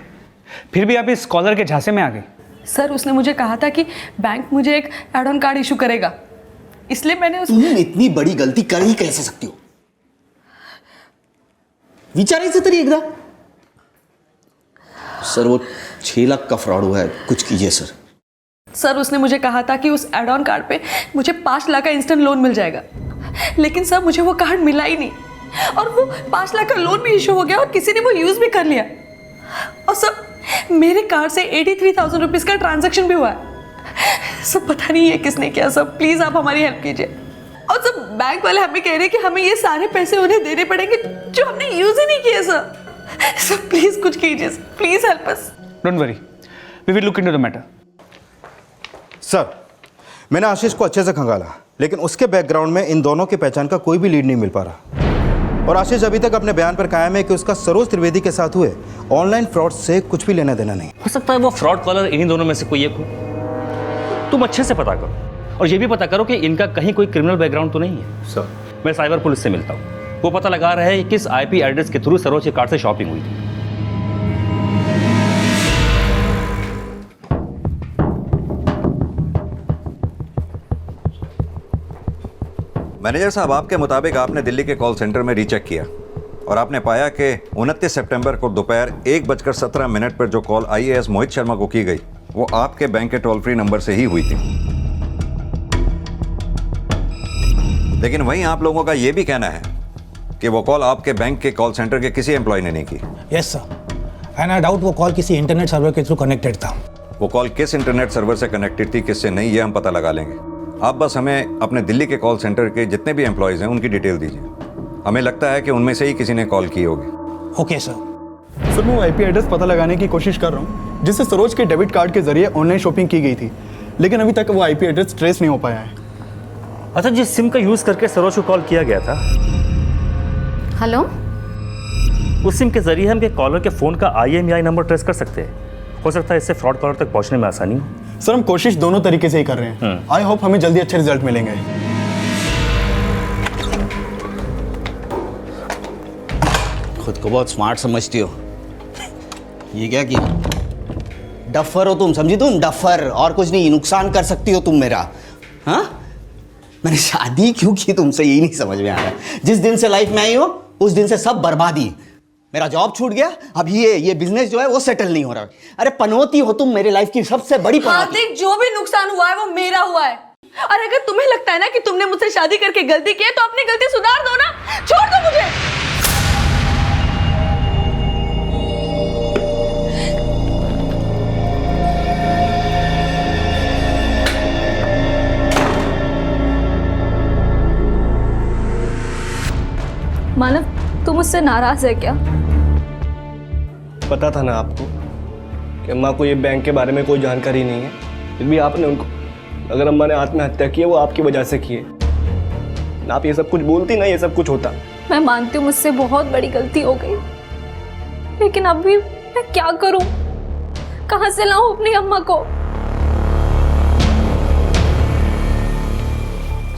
फिर भी आप इस स्कॉलर के झांसे में आ गई। सर, उसने मुझे कहा था कि बैंक मुझे एक एड ऑन कार्ड इशू करेगा, इसलिए मैंने तुम इतनी बड़ी गलती कर ही कैसे सकती हो? विचारायचं तरी एकदा। सर, वो 6 लाख का फ्रॉड हुआ है, कुछ कीजिए सर। सर, उसने मुझे कहा था कि उस एड ऑन कार्ड पे मुझे 5 लाख का इंस्टेंट लोन मिल जाएगा, लेकिन सर मुझे वो कार्ड मिला ही नहीं और वो 5 लाख का लोन भी इशू हो गया और किसी ने वो यूज भी कर लिया। और सर, मेरे कार्ड से 83,000 रुपीज का ट्रांजैक्शन भी हुआ है। सब पता नहीं है किसने किया। सर प्लीज आप हमारी हेल्प कीजिए। और सब बैंक वाले हमें कह रहे हैं कि हमें ये सारे पैसे उन्हें देने पड़ेंगे जो हमने यूज ही नहीं किए। सर प्लीज कुछ कीजिए, please help us. Don't worry, we will look into the matter. Sir, मैंने आशीष को अच्छे से खंगाला, लेकिन उसके बैकग्राउंड में इन दोनों की पहचान का कोई भी लीड नहीं मिल पा रहा। और आशीष अभी तक अपने बयान पर कायम है कि उसका सरोज त्रिवेदी के साथ हुए ऑनलाइन फ्रॉड से कुछ भी लेना देना नहीं। हो सकता है वो फ्रॉड कॉलर इन्हीं दोनों में से कोई एक हो। तुम अच्छे से पता करो और ये भी पता करो कि इनका कहीं कोई क्रिमिनल बैकग्राउंड तो नहीं है। सर, मैं साइबर पुलिस से मिलता हूँ, वो पता लगा रहे हैं कि किस आईपी एड्रेस के थ्रू सरोज के कार्ड से शॉपिंग हुई थी। मैनेजर साहब, आपके मुताबिक आपने दिल्ली के कॉल सेंटर में रीचेक किया और आपने पाया कि 29 सितंबर को दोपहर 1:17 पर जो कॉल आईएएस मोहित शर्मा को की गई वो आपके बैंक के टोल फ्री नंबर से ही हुई थी। लेकिन वहीं आप लोगों का यह भी कहना है कि वो कॉल आपके बैंक के कॉल सेंटर के किसी एम्प्लॉय ने नहीं की। Yes sir, and I doubt वो कॉल किसी इंटरनेट सर्वर के थ्रू कनेक्टेड था। वो कॉल किस इंटरनेट सर्वर से कनेक्टेड थी, किससे नहीं, ये हम पता लगा लेंगे। आप बस हमें अपने दिल्ली के कॉल सेंटर के जितने भी एम्प्लॉयज़ हैं उनकी डिटेल दीजिए। हमें लगता है कि उनमें से ही किसी ने कॉल की होगी। Okay sir. सर, मैं आईपी एड्रेस पता लगाने की कोशिश कर रहा हूँ जिससे सरोज के डेबिट कार्ड के जरिए ऑनलाइन शॉपिंग की गई थी, लेकिन अभी तक वो आईपी एड्रेस ट्रेस नहीं हो पाया है। अच्छा, जिस सिम का यूज करके सरोज को कॉल किया गया था, हेलो, उस सिम के जरिए हम के कॉलर के फोन का IMEI नंबर ट्रेस कर सकते हैं। हो सकता है इससे फ्रॉड कॉलर तक पहुंचने में आसानी हो। सर, हम कोशिश दोनों तरीके से ही कर रहे हैं। आई होप हमें जल्दी अच्छे रिजल्ट मिलेंगे। खुद को बहुत स्मार्ट समझती हो। ये क्या किया? डफर हो तुम, समझी तुम? डफर, और कुछ नहीं। नुकसान कर सकती हो तुम मेरा। हाँ, मैंने शादी क्यों की तुमसे, यही नहीं समझ में आ रहा। जिस दिन से लाइफ में आई हो उस दिन से सब बर्बादी। मेरा जॉब छूट गया, अब ये बिजनेस जो है वो सेटल नहीं हो रहा। अरे पनौती हो तुम, मेरे लाइफ की सबसे बड़ी पनौती। हार्दिक, जो भी नुकसान हुआ है वो मेरा हुआ है। और अगर तुम्हें लगता है ना कि तुमने मुझसे शादी करके गलती की है तो अपनी गलती सुधार दो ना, छोड़ दो मुझे। मानव, तुम मुझसे नाराज है क्या? पता था ना आपको कि अम्मा को ये बैंक के बारे में कोई जानकारी नहीं है, फिर भी आपने उनको, अगर अम्मा ने आत्महत्या की है वो आपकी वजह से की है। आप ये सब कुछ बोलती ना, ये सब कुछ होता। मैं मानती हूँ मुझसे बहुत बड़ी गलती हो गई, लेकिन अभी मैं क्या करूं? कहां से लाऊं अपनी अम्मा को?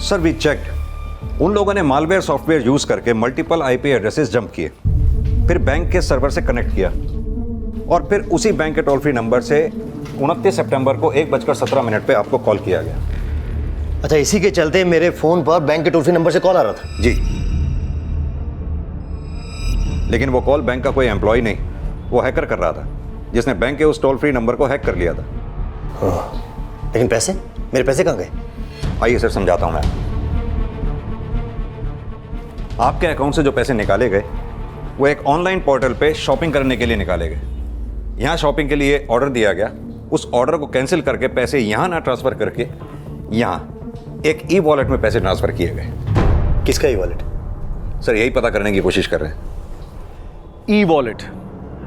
सर वी चेक्ड, उन लोगों ने मालवेयर सॉफ्टवेयर यूज करके मल्टीपल आईपी एड्रेसेस जंप किए, फिर बैंक के सर्वर से कनेक्ट किया और फिर उसी बैंक के टोल फ्री नंबर से 29 सितंबर को 1:17 पे आपको कॉल किया गया। अच्छा, इसी के चलते मेरे फोन पर बैंक के टोल फ्री नंबर से कॉल आ रहा था? जी, लेकिन वो कॉल बैंक का कोई एम्प्लॉय नहीं, वो हैकर कर रहा था, जिसने बैंक के उस टोल फ्री नंबर को हैक कर लिया था। लेकिन पैसे, मेरे पैसे कहाँ गए? आइए सर समझाता हूं मैं। आपके अकाउंट से जो पैसे निकाले गए वो एक ऑनलाइन पोर्टल पे शॉपिंग करने के लिए निकाले गए। यहाँ शॉपिंग के लिए ऑर्डर दिया गया, उस ऑर्डर को कैंसिल करके पैसे यहाँ ना ट्रांसफर करके यहाँ एक ई वॉलेट में पैसे ट्रांसफर किए गए। किसका ई वॉलेट? सर यही पता करने की कोशिश कर रहे हैं। ई वॉलेट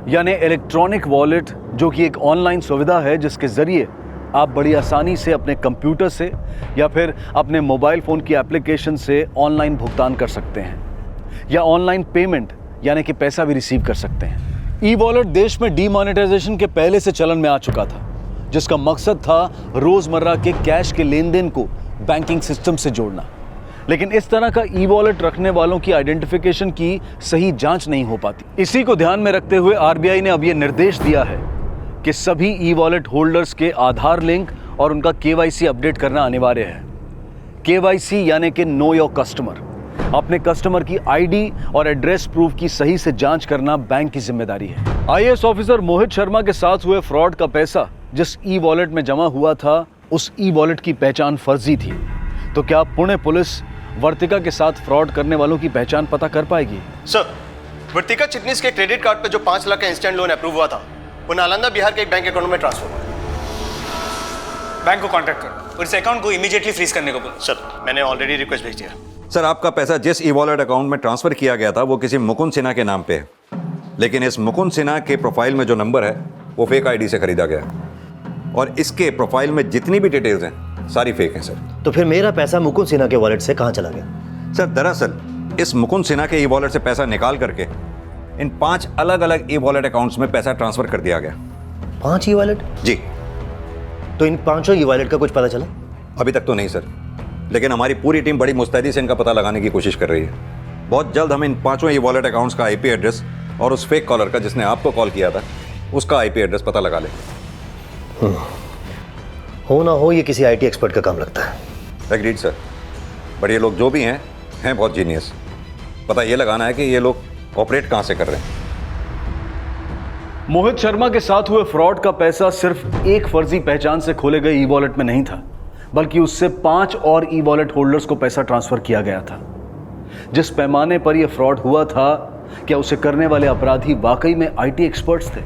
यानी इलेक्ट्रॉनिक वॉलेट, जो कि एक ऑनलाइन सुविधा है जिसके जरिए आप बड़ी आसानी से अपने कंप्यूटर से या फिर अपने मोबाइल फ़ोन की एप्लीकेशन से ऑनलाइन भुगतान कर सकते हैं या ऑनलाइन पेमेंट यानी कि पैसा भी रिसीव कर सकते हैं। ई वॉलेट देश में डीमोनेटाइजेशन के पहले से चलन में आ चुका था, जिसका मकसद था रोज़मर्रा के कैश के लेन देन को बैंकिंग सिस्टम से जोड़ना। लेकिन इस तरह का ई वॉलेट रखने वालों की आइडेंटिफिकेशन की सही जांच नहीं हो पाती। इसी को ध्यान में रखते हुए आरबीआई ने अब यह निर्देश दिया है कि सभी ई वॉलेट होल्डर्स के आधार लिंक और उनका केवाईसी अपडेट करना अनिवार्य है। केवाईसी यानी कि नो योर कस्टमर, अपने कस्टमर की आईडी और एड्रेस प्रूफ की सही से जांच करना बैंक की जिम्मेदारी है। आईएएस ऑफिसर मोहित शर्मा के साथ हुए फ्रॉड का पैसा जिस ई वॉलेट में जमा हुआ था, उस ई वॉलेट की पहचान फर्जी थी। तो क्या पुणे पुलिस वर्तिका के साथ फ्रॉड करने वालों की पहचान पता कर पाएगी? सर, वर्तिका चिटनीस के क्रेडिट कार्ड पर जो 5 लाख का इंस्टेंट लोन अप्रूव हुआ था वो नालंदा बिहार के एक बैंक अकाउंट में ट्रांसफर हुआ। बैंक को कांटेक्ट करो और इस अकाउंट को इमीडिएटली फ्रीज करने को बोलो। सर, मैंने ऑलरेडी रिक्वेस्ट भेज दिया। सर आपका पैसा जिस ई वॉलेट अकाउंट में ट्रांसफर किया गया था वो किसी मुकुंद सिन्हा के नाम पे है, लेकिन इस मुकुंद सिन्हा के प्रोफाइल में जो नंबर है वो फेक आईडी से खरीदा गया और इसके प्रोफाइल में जितनी भी डिटेल्स हैं सारी फेक हैं सर। तो फिर मेरा पैसा मुकुंद सिन्हा के वॉलेट से कहाँ चला गया? सर दरअसल इस मुकुंद सिन्हा के ई वॉलेट से पैसा निकाल करके इन 5 अलग अलग ई वॉलेट अकाउंट्स में पैसा ट्रांसफर कर दिया गया। 5 ई वॉलेट? जी। तो इन 5 ई वॉलेट का कुछ पता चला? अभी तक तो नहीं सर, लेकिन हमारी पूरी टीम बड़ी मुस्तैदी से इनका पता लगाने की कोशिश कर रही है। बहुत जल्द हम इन 5 ई वॉलेट अकाउंट्स का आईपी एड्रेस और उस फेक कॉलर का जिसने आपको कॉल किया था उसका आईपी एड्रेस पता लगा लेंगे। हो ना हो ये किसी आईटी एक्सपर्ट का काम लगता है। एग्रीड सर, बट ये लोग जो भी हैं बहुत जीनियस। पता ये लगाना है कि ये लोग ऑपरेट कहाँ से कर रहे हैं। मोहित शर्मा के साथ हुए फ्रॉड का पैसा सिर्फ एक फर्जी पहचान से खोले गए ई वॉलेट में नहीं था, बल्कि उससे 5 और ई वॉलेट होल्डर्स को पैसा ट्रांसफर किया गया था। जिस पैमाने पर यह फ्रॉड हुआ था, क्या उसे करने वाले अपराधी वाकई में आईटी एक्सपर्ट्स थे?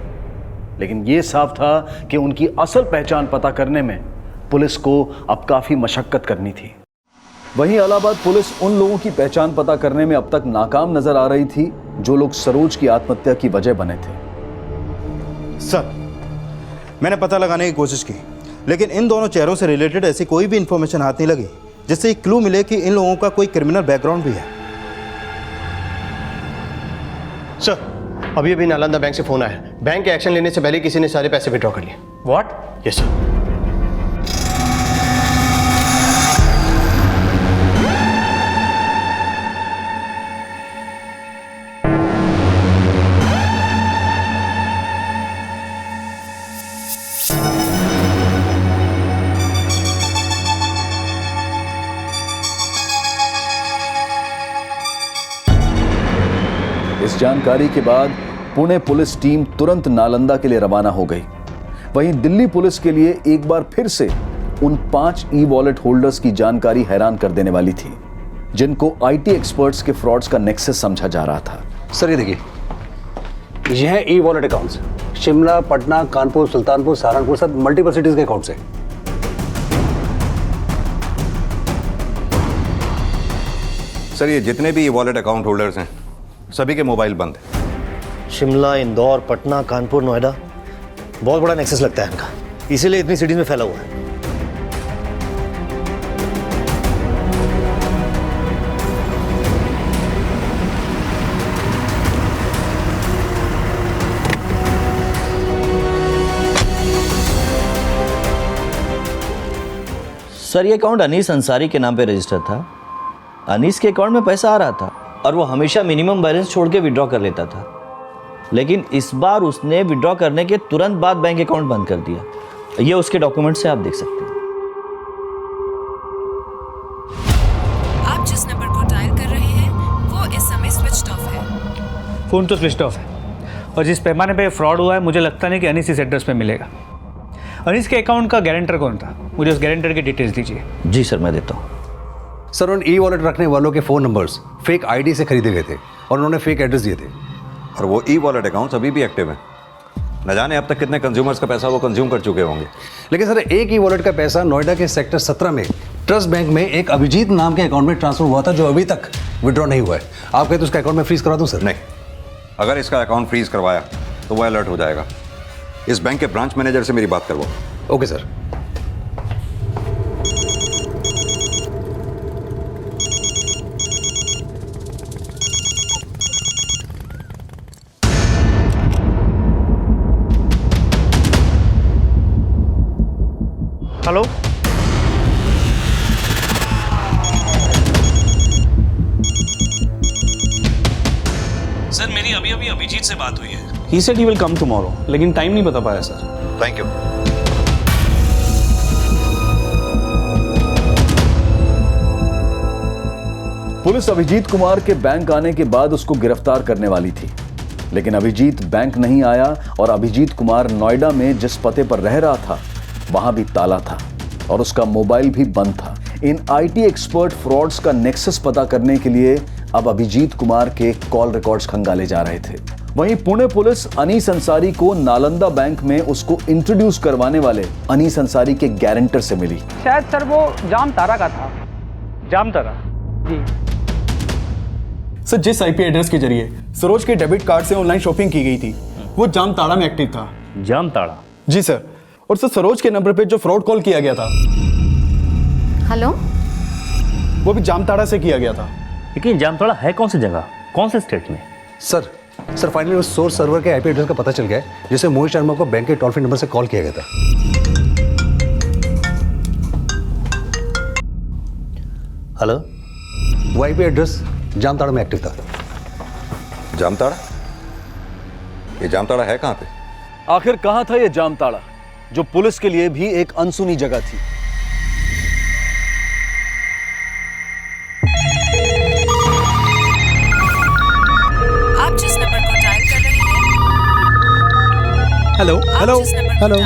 लेकिन यह साफ था कि उनकी असल पहचान पता करने में पुलिस को अब काफी मशक्कत करनी थी। वहीं इलाहाबाद पुलिस उन लोगों की पहचान पता करने में अब तक नाकाम नजर आ रही थी जो लोग सरोज की आत्महत्या की वजह बने थे। सर, मैंने पता लगाने की कोशिश की, लेकिन इन दोनों चेहरों से रिलेटेड ऐसी कोई भी इंफॉर्मेशन हाथ नहीं लगी जिससे एक क्लू मिले कि इन लोगों का कोई क्रिमिनल बैकग्राउंड भी है। सर, अभी अभी नालंदा बैंक से फोन आया है। बैंक के एक्शन लेने से पहले किसी ने सारे पैसे विड्रॉ कर लिए। व्हाट? Yes sir. इस इस जानकारी के बाद पुणे पुलिस टीम तुरंत नालंदा के लिए रवाना हो गई। वहीं दिल्ली पुलिस के लिए एक बार फिर से उन 5 ई वॉलेट होल्डर्स की जानकारी हैरान कर देने वाली थी, जिनको आईटी एक्सपर्ट्स के फ्रॉड्स का नेक्सस समझा जा रहा था। सर ये देखिए, ये है e wallet accounts. Shimla, Patna, Kanpur, Sultanpur, Saharanpur, सब मल्टीपल सिटीज के अकाउंट्स हैं। सर ये जितने भी वॉलेट अकाउंट होल्डर्स हैं सभी के मोबाइल बंद हैं। शिमला, इंदौर, पटना, कानपुर, नोएडा, बहुत बड़ा नेक्सस लगता है इनका, इसीलिए इतनी सिटीज में फैला हुआ है। सर ये अकाउंट अनीस अंसारी के नाम पे रजिस्टर था। अनीस के अकाउंट में पैसा आ रहा था और वो हमेशा मिनिमम बैलेंस छोड़ के विड्रॉ कर लेता था, लेकिन इस बार उसने विड्रॉ करने के तुरंत बाद बैंक अकाउंट बंद कर दिया। ये उसके डॉक्यूमेंट से आप देख सकते हैं। आप जिस नंबर को डायल कर रहे हैं वो इस समय स्विच्ड ऑफ है। फ़ोन तो स्विच ऑफ है और जिस पैमाने पे फ्रॉड हुआ है मुझे लगता नहीं कि अनीस इस एड्रेस पे मिलेगा। अनीस के अकाउंट का गारंटर कौन था? मुझे उस गारंटर की डिटेल्स दीजिए। जी सर, मैं देता हूँ। सर उन ई वॉलेट रखने वालों के फ़ोन नंबर्स फेक आईडी से खरीदे गए थे और उन्होंने फेक एड्रेस दिए थे। और वो ई वॉलेट अकाउंट्स अभी भी एक्टिव हैं। न जाने अब तक कितने कंज्यूमर्स का पैसा वो कंज्यूम कर चुके होंगे। लेकिन सर एक ई वॉलेट का पैसा नोएडा के सेक्टर 17 में ट्रस्ट बैंक में एक अभिजीत नाम के अकाउंट में ट्रांसफर हुआ था, जो अभी तक विड्रॉ नहीं हुआ है। आप कहते तो उसका अकाउंट में फ्रीज करा दूं सर? नहीं, अगर इसका अकाउंट फ्रीज करवाया तो वो अलर्ट हो जाएगा। इस बैंक के ब्रांच मैनेजर से मेरी बात करवाओ। Okay sir. हेलो, सर मेरी अभी अभी अभिजीत से बात हुई है। He said he will come tomorrow, लेकिन टाइम नहीं बता पाया sir. Thank you. Police Abhijit Kumar के बैंक आने के बाद उसको गिरफ्तार करने वाली थी, लेकिन अभिजीत बैंक नहीं आया और अभिजीत कुमार नोएडा में जिस पते पर रह रहा था वहां भी ताला था और उसका मोबाइल भी बंद था। इन आईटी एक्सपर्ट फ्रॉड्स का नेक्सस पता करने के लिए अब अभिजीत कुमार के कॉल रिकॉर्ड्स खंगाले जा रहे थे। वहीं पुणे पुलिस अनीस अंसारी को नालंदा बैंक में उसको इंट्रोड्यूस करवाने वाले अनीस अंसारी के गारंटर से मिली। शायद सर वो जामताड़ा का था। जामताड़ा? जी सर, जिस आईपी एड्रेस के जरिए सरोज के डेबिट कार्ड से ऑनलाइन शॉपिंग की गई थी वो जामताड़ा में एक्टिव था। जामताड़ा? जी सर। और सर सरोज के नंबर पे जो फ्रॉड कॉल किया गया था, हेलो, वो भी जामताड़ा से किया गया था। लेकिन जामताड़ा है कौन सी जगह, कौन से स्टेट में? सर फाइनली उस सोर्स सर्वर के आईपी एड्रेस का पता चल गया है, जिसे मोहित शर्मा को बैंक के टोल फ्री नंबर से कॉल किया गया था। हेलो, वो आईपी एड्रेस जामताड़ा में एक्टिव था। जामताड़ा? ये जामताड़ा है कहाँ पे? आखिर कहां था ये जामताड़ा, जो पुलिस के लिए भी एक अनसुनी जगह थी? आप जिस नंबर को डायल कर रहे हैं hello hello hello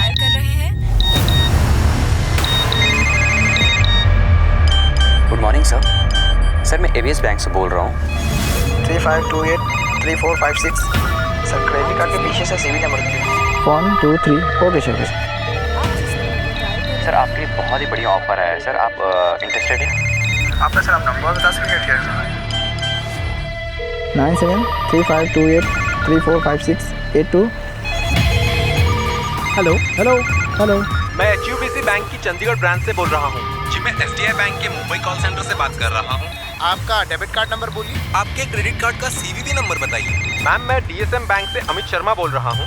good morning sir मैं एबीएस बैंक से बोल रहा हूँ। 35283456 सर, क्रेडिट कार्ड के पीछे से CV number 1 2 3। Okay sir. Sir आपके लिए बहुत ही बढ़िया ऑफर आया है सर, आप इंटरेस्टेड हैं? आपका सर आप नंबर बता सकते हैं क्या? 973528345682। हेलो हेलो हेलो, मैं HUBC बैंक की चंडीगढ़ ब्रांच से बोल रहा हूँ। जी मैं SDI बैंक के मुंबई कॉल सेंटर से बात कर रहा हूँ। आपका डेबिट कार्ड नंबर बोलिए। आपके क्रेडिट कार्ड का CVV नंबर बताइए। मैम मैं DSM बैंक से अमित शर्मा बोल रहा हूँ।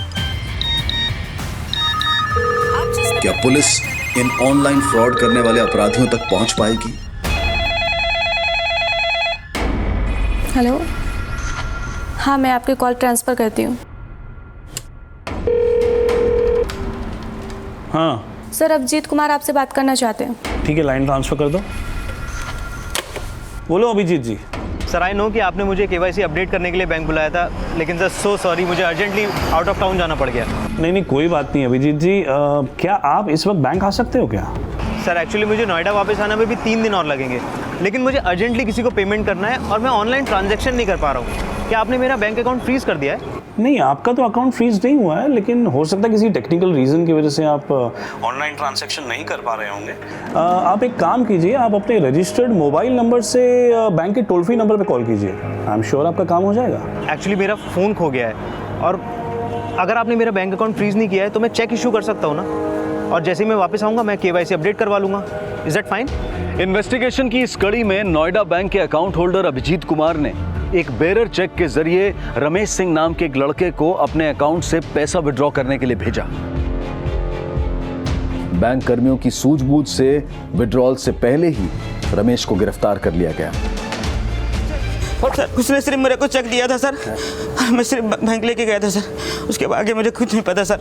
क्या पुलिस इन ऑनलाइन फ्रॉड करने वाले अपराधियों तक पहुंच पाएगी? हेलो, हाँ मैं आपके कॉल ट्रांसफ़र करती हूँ। हाँ सर, अभिजीत कुमार आपसे बात करना चाहते हैं। ठीक है, लाइन ट्रांसफ़र कर दो। बोलो अभिजीत जी। सर आई नो कि आपने मुझे KYC अपडेट करने के लिए बैंक बुलाया था, लेकिन सर सो सॉरी, मुझे अर्जेंटली आउट ऑफ टाउन जाना पड़ गया। नहीं कोई बात नहीं अभिजीत जी, क्या आप इस वक्त बैंक आ सकते हो क्या? सर एक्चुअली मुझे नोएडा वापस आने में भी 3 दिन और लगेंगे, लेकिन मुझे अर्जेंटली किसी को पेमेंट करना है और मैं ऑनलाइन ट्रांजैक्शन नहीं कर पा रहा हूँ। क्या आपने मेरा बैंक अकाउंट फ्रीज कर दिया है? नहीं, आपका तो अकाउंट फ्रीज नहीं हुआ है, लेकिन हो सकता है किसी टेक्निकल रीज़न की वजह से आप ऑनलाइन ट्रांजैक्शन नहीं कर पा रहे होंगे। आप एक काम कीजिए, आप अपने रजिस्टर्ड मोबाइल नंबर से बैंक के टोल फ्री नंबर पे कॉल कीजिए। आई एम श्योर आपका काम हो जाएगा। एक्चुअली मेरा फ़ोन खो गया है, और अगर आपने मेरा बैंक अकाउंट फ्रीज नहीं किया है तो मैं चेक इशू कर सकता हूँ ना, और जैसे ही मैं वापस आऊँगा मैं KYC अपडेट करवा लूँगा। Is that fine? इन्वेस्टिगेशन की इस कड़ी में नोएडा बैंक के अकाउंट होल्डर अभिजीत कुमार ने एक बेरर चेक के जरिए रमेश सिंह नाम के एक लड़के को अपने अकाउंट से पैसा विड्रॉ करने के लिए भेजा। बैंक कर्मियों की सूझबूझ से विड्रॉल से पहले ही रमेश को गिरफ्तार कर लिया गया। और सर उसने सिर्फ मेरे को चेक दिया था सर, मैं सिर्फ बैंक लेके गया था सर, उसके आगे मुझे कुछ नहीं पता सर।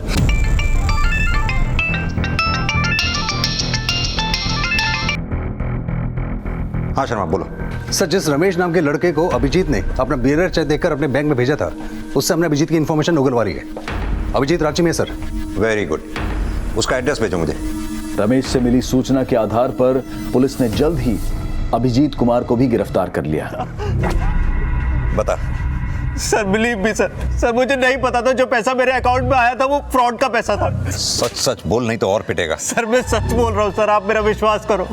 हाँ शर्मा बोलो। सर, जिस रमेश नाम के लड़के को अभिजीत ने अपना बेरर चेक देकर अपने बैंक में भेजा था, उससे हमने अभिजीत की इन्फॉर्मेशन उगलवा ली है। अभिजीत रांची में है सर। वेरी गुड, उसका एड्रेस भेजो मुझे। रमेश से मिली सूचना के आधार पर पुलिस ने जल्द ही अभिजीत कुमार को भी गिरफ्तार कर लिया। बता। सर बिलीव मी सर, मुझे नहीं पता था जो पैसा मेरे अकाउंट में आया था वो फ्रॉड का पैसा था। सच सच बोल, नहीं तो और पिटेगा। सर मैं सच बोल रहा हूँ सर, आप मेरा विश्वास करो।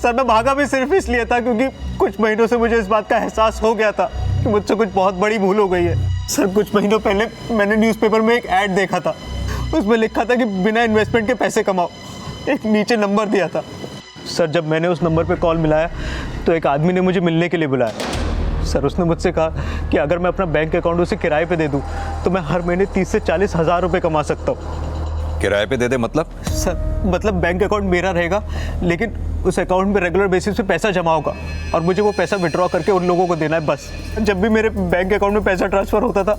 सर मैं भागा भी सिर्फ इसलिए था क्योंकि कुछ महीनों से मुझे इस बात का एहसास हो गया था कि मुझसे कुछ बहुत बड़ी भूल हो गई है। सर कुछ महीनों पहले मैंने न्यूज़पेपर में एक ऐड देखा था, उसमें लिखा था कि बिना इन्वेस्टमेंट के पैसे कमाओ। एक नीचे नंबर दिया था। सर जब मैंने उस नंबर पर कॉल मिलाया तो एक आदमी ने मुझे मिलने के लिए बुलाया। सर उसने मुझसे कहा कि अगर मैं अपना बैंक अकाउंट उसे किराए पे दे दूं तो मैं हर महीने 30 से 40 हज़ार रुपये कमा सकता हूँ। किराए पे दे दे मतलब? सर मतलब बैंक अकाउंट मेरा रहेगा, लेकिन उस अकाउंट में रेगुलर बेसिस पे पैसा जमा होगा और मुझे वो पैसा विड्रॉ करके उन लोगों को देना है बस। जब भी मेरे बैंक अकाउंट में पैसा ट्रांसफ़र होता था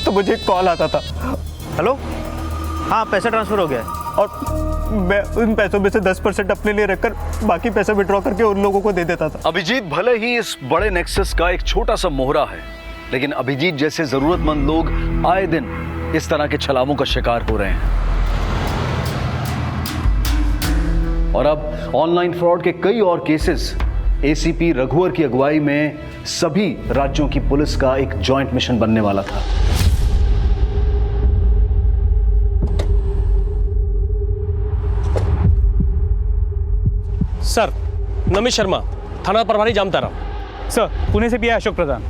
तो मुझे एक कॉल आता था, हेलो हाँ पैसा ट्रांसफ़र हो गया है, और मैं उन पैसों में से 10% अपने लिए रखकर बाकी पैसा विड्रॉ करके उन लोगों को दे देता था। अभिजीत भले ही इस बड़े नेक्सस का एक छोटा सा मोहरा है, लेकिन अभिजीत जैसे जरूरतमंद लोग आए दिन इस तरह के छलावों का शिकार हो रहे हैं। और अब ऑनलाइन फ्रॉड के कई और केसेस ACP रघुवर की अगुवाई में सभी राज्यों की पुलिस का एक जॉइंट मिशन बनने वाला था। सर नमित शर्मा, थाना प्रभारी जामतारा। सर पुणे से भी है अशोक प्रधान।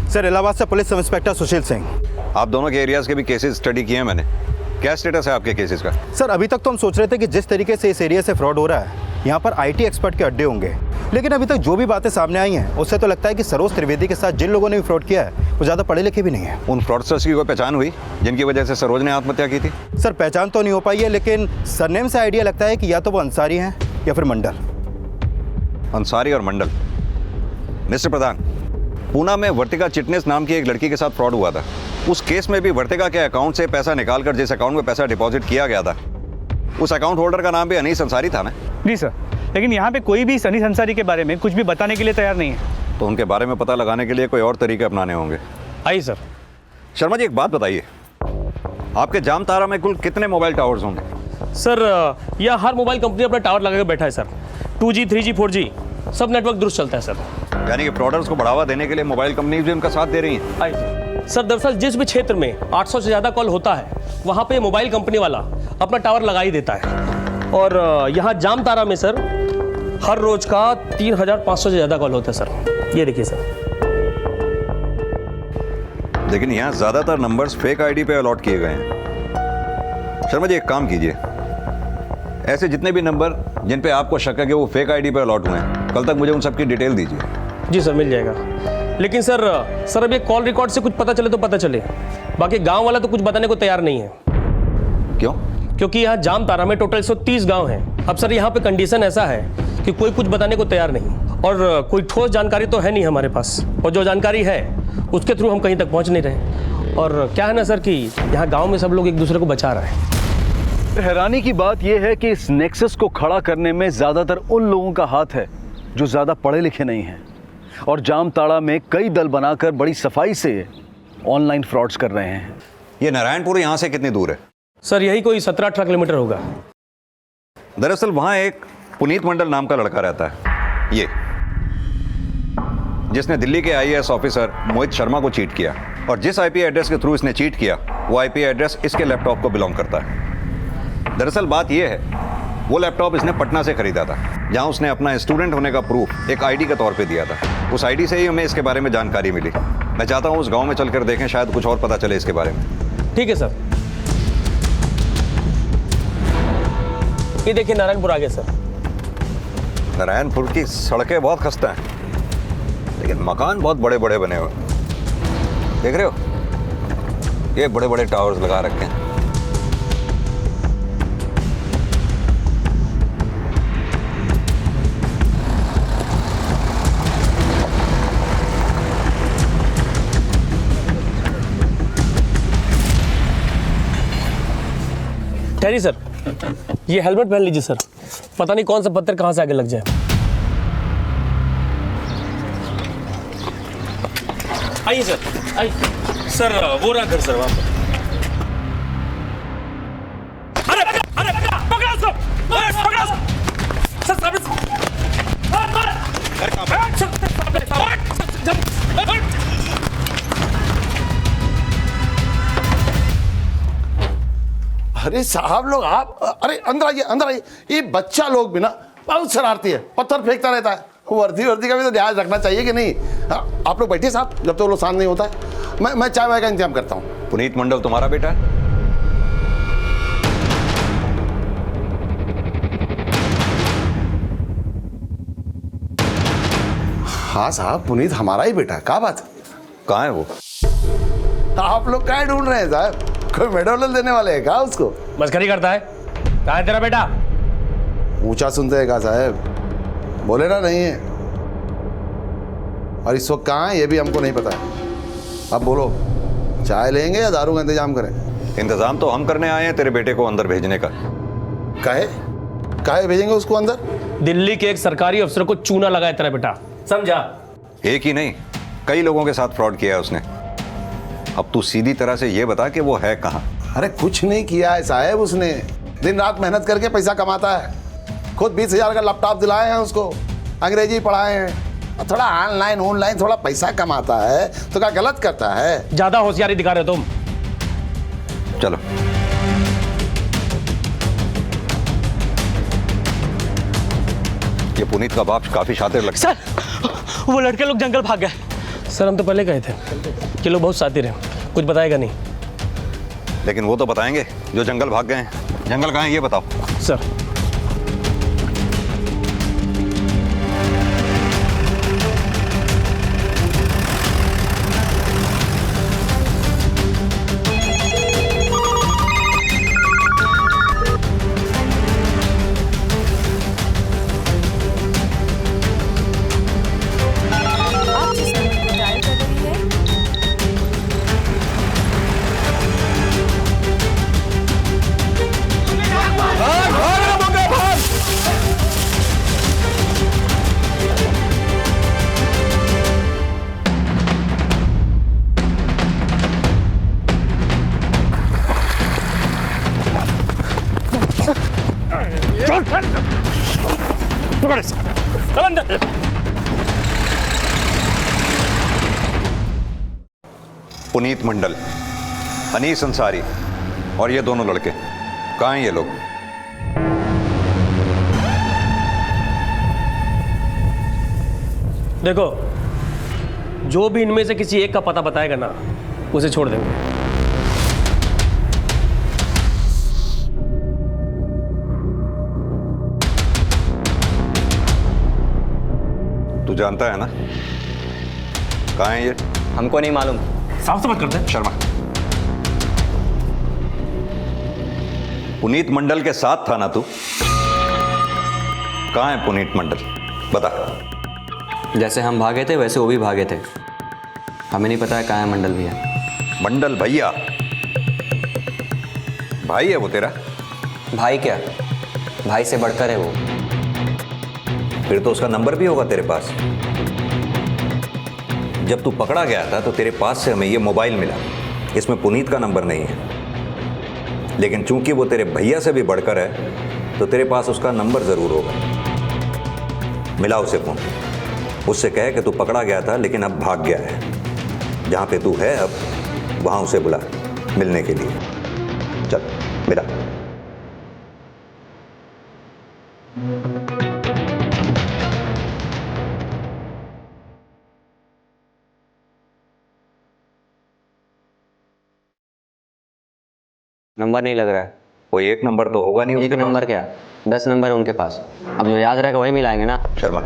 सर इलाहाबाद से police sub inspector Sushil Singh. आप दोनों के एरियाज के भी केसेस स्टडी किए हैं मैंने। क्या स्टेटस है आपके केसेस का? सर अभी तक तो हम सोच रहे थे कि जिस तरीके से इस एरिया से फ्रॉड हो रहा है यहाँ पर IT एक्सपर्ट के अड्डे होंगे, लेकिन अभी तक जो भी बातें सामने आई हैं उससे तो लगता है कि सरोज त्रिवेदी के साथ जिन लोगों ने भी फ्रॉड किया है वो ज़्यादा पढ़े लिखे भी नहीं है। उन फ्रॉडस्टर्स की कोई पहचान हुई जिनकी वजह से सरोज ने आत्महत्या की थी? सर पहचान तो नहीं हो पाई है, लेकिन सरनेम से आइडिया लगता है कि या तो वो अंसारी हैं या फिर मंडल। अंसारी और मंडल। मिस्टर प्रधान, पूना में वर्तिका चिटनेस नाम की एक लड़की के साथ फ्रॉड हुआ था। उस केस में भी वर्तिका के अकाउंट से पैसा निकालकर जिस अकाउंट में पैसा डिपॉजिट किया गया था उस अकाउंट होल्डर का नाम भी अनीस अंसारी था ना? जी सर, लेकिन यहाँ पे कोई भी अनीस अंसारी के बारे में कुछ भी बताने के लिए तैयार नहीं है। तो उनके बारे में पता लगाने के लिए कोई और तरीके अपनाने होंगे। आइए सर। शर्मा जी एक बात बताइए, आपके जामतारा में कुल कितने मोबाइल टावर्स होंगे? सर यहाँ हर मोबाइल कंपनी अपना टावर लगा के बैठा है सर। 2G 3G 4G सब नेटवर्क दुरुस्त चलता है सर। यानी कि फ्रॉडर्स को बढ़ावा देने के लिए मोबाइल कंपनीज भी उनका साथ दे रही हैं। आइए सर, दरअसल जिस भी क्षेत्र में 800 से ज़्यादा कॉल होता है वहाँ पे मोबाइल कंपनी वाला अपना टावर लगा ही देता है। और यहाँ जामतारा में सर हर रोज का 3500 से ज़्यादा कॉल होता है सर। ये देखिए सर। लेकिन यहाँ ज़्यादातर नंबर्स फेक ID पे अलॉट किए गए हैं। शर्मा जी एक काम कीजिए, ऐसे जितने भी नंबर जिन पे आपको शक है कि वो फेक ID पे अलॉट हुए हैं, कल तक मुझे उन सबकी डिटेल दीजिए। जी सर मिल जाएगा, लेकिन सर अब ये कॉल रिकॉर्ड से कुछ पता चले तो पता चले, बाकी गांव वाला तो कुछ बताने को तैयार नहीं है। क्यों? क्योंकि यहाँ जामतारा में टोटल 130 गांव हैं। अब सर यहाँ पे कंडीशन ऐसा है कि कोई कुछ बताने को तैयार नहीं और कोई ठोस जानकारी तो है नहीं हमारे पास, और जो जानकारी है उसके थ्रू हम कहीं तक पहुँच नहीं रहे। और क्या है ना सर कि यहाँ गाँव में सब लोग एक दूसरे को बचा रहे हैं। हैरानी की बात यह है कि इस नेक्सस को खड़ा करने में ज्यादातर उन लोगों का हाथ है जो ज्यादा पढ़े लिखे नहीं हैं। और जामताड़ा में कई दल बनाकर बड़ी सफाई से ऑनलाइन फ्रॉड्स कर रहे हैं। ये नारायणपुर यहाँ से कितनी दूर है? सर यही कोई 17-18 किलोमीटर होगा। दरअसल वहाँ एक पुनीत मंडल नाम का लड़का रहता है, ये जिसने दिल्ली के आईएएस ऑफिसर मोहित शर्मा को चीट किया, और जिस आईपी एड्रेस के थ्रू इसने चीट किया वो आईपी एड्रेस इसके लैपटॉप को बिलोंग करता है। दरअसल बात यह है, वो लैपटॉप इसने पटना से खरीदा था, जहां उसने अपना स्टूडेंट होने का प्रूफ एक आईडी के तौर पे दिया था। उस आईडी से ही हमें इसके बारे में जानकारी मिली। मैं चाहता हूं उस गांव में चलकर देखें, शायद कुछ और पता चले इसके बारे में। ठीक है सर। ये देखिए नारायणपुर आ गया सर। नारायणपुर की सड़कें बहुत खस्ता हैं, लेकिन मकान बहुत बड़े बड़े बने हुए, देख रहे हो? ये बड़े बड़े टावर्स लगा रखे हैं। ठहरिए सर, ये हेलमेट पहन लीजिए सर, पता नहीं कौन सा पत्थर कहाँ से आगे लग जाए। आइए सर, आइए सर। वो रहा घर सर वहाँ पर। अरे पकड़ा उसको, पकड़ा सर, सामने अरे साहब लोग आप, अरे अंदर आइए, अंदर आइए। ये बच्चा लोग भी ना बहुत शरारती है, पत्थर फेंकता रहता है। वर्दी का भी तो ध्यान रखना चाहिए कि नहीं? आप लोग बैठिए साहब, जब तक वो लोग शांत नहीं होता है मैं चाय वाय का इंतजाम करता हूँ। पुनीत मंडल तुम्हारा बेटा है? हाँ साहब, पुनीत हमारा ही बेटा है। क्या बात? कहाँ है वो? आप लोग क्या ढूंढ रहे हैं साहब? कोई मेडल देने वाले हैं क्या उसको? मस्करी करता है। कहाँ है तेरा बेटा? ऊंचा सुनते हैं क्या साहब? बोले ना नहीं है। और इस वक्त कहाँ है ये भी हमको नहीं पता है। अब बोलो, चाय लेंगे या दारू का इंतजाम करें? इंतजाम तो हम करने आए हैं तेरे बेटे को अंदर भेजने का। काहे भेजेंगे उसको अंदर? दिल्ली के एक सरकारी अफसर को चूना लगाया तेरा बेटा, समझा? एक ही नहीं, कई लोगों के साथ फ्रॉड किया है उसने। अब तू सीधी तरह से ये बता कि वो है कहाँ? अरे कुछ नहीं किया है साहब, उसने दिन रात मेहनत करके पैसा कमाता है। खुद 20,000 का लैपटॉप दिलाए हैं उसको, अंग्रेजी पढ़ाए हैं, थोड़ा ऑनलाइन थोड़ा पैसा कमाता है तो क्या गलत करता है? ज्यादा होशियारी दिखा रहे हो तुम। चलो ये पुनीत का बाप काफी शातिर लगता है। सर वो लड़के लोग जंगल भाग गए। सर हम तो पहले गए थे, ये लोग बहुत शातिर हैं, कुछ बताएगा नहीं। लेकिन वो तो बताएंगे जो जंगल भाग गए हैं। जंगल कहाँ है ये बताओ सर। पुनीत मंडल, अनीस अंसारी और ये दोनों लड़के कहाँ हैं ये लोग? देखो, जो भी इनमें से किसी एक का पता बताएगा ना, उसे छोड़ देंगे। तू जानता है ना कहाँ है ये? हमको नहीं मालूम। साफ से बात करते हैं। शर्मा, पुनीत मंडल के साथ था ना तू? कहाँ है पुनीत मंडल? बता। जैसे हम भागे थे वैसे वो भी भागे थे, हमें नहीं पता है कहाँ है मंडल भैया। मंडल भैया? भाई है वो तेरा? भाई क्या, भाई से बढ़कर है वो। फिर तो उसका नंबर भी होगा तेरे पास। जब तू पकड़ा गया था तो तेरे पास से हमें ये मोबाइल मिला, इसमें पुनीत का नंबर नहीं है, लेकिन चूंकि वो तेरे भैया से भी बढ़कर है तो तेरे पास उसका नंबर ज़रूर होगा। मिला उसे फ़ोन, उससे कहे कि तू पकड़ा गया था लेकिन अब भाग गया है। जहाँ पे तू है अब वहाँ उसे बुला मिलने के लिए। चल मिला। नंबर नहीं लग रहा है। कोई एक नंबर तो होगा नहीं। एक नंबर क्या, 10 नंबर है उनके पास। अब जो याद रहेगा वही मिलाएंगे ना। शर्मा,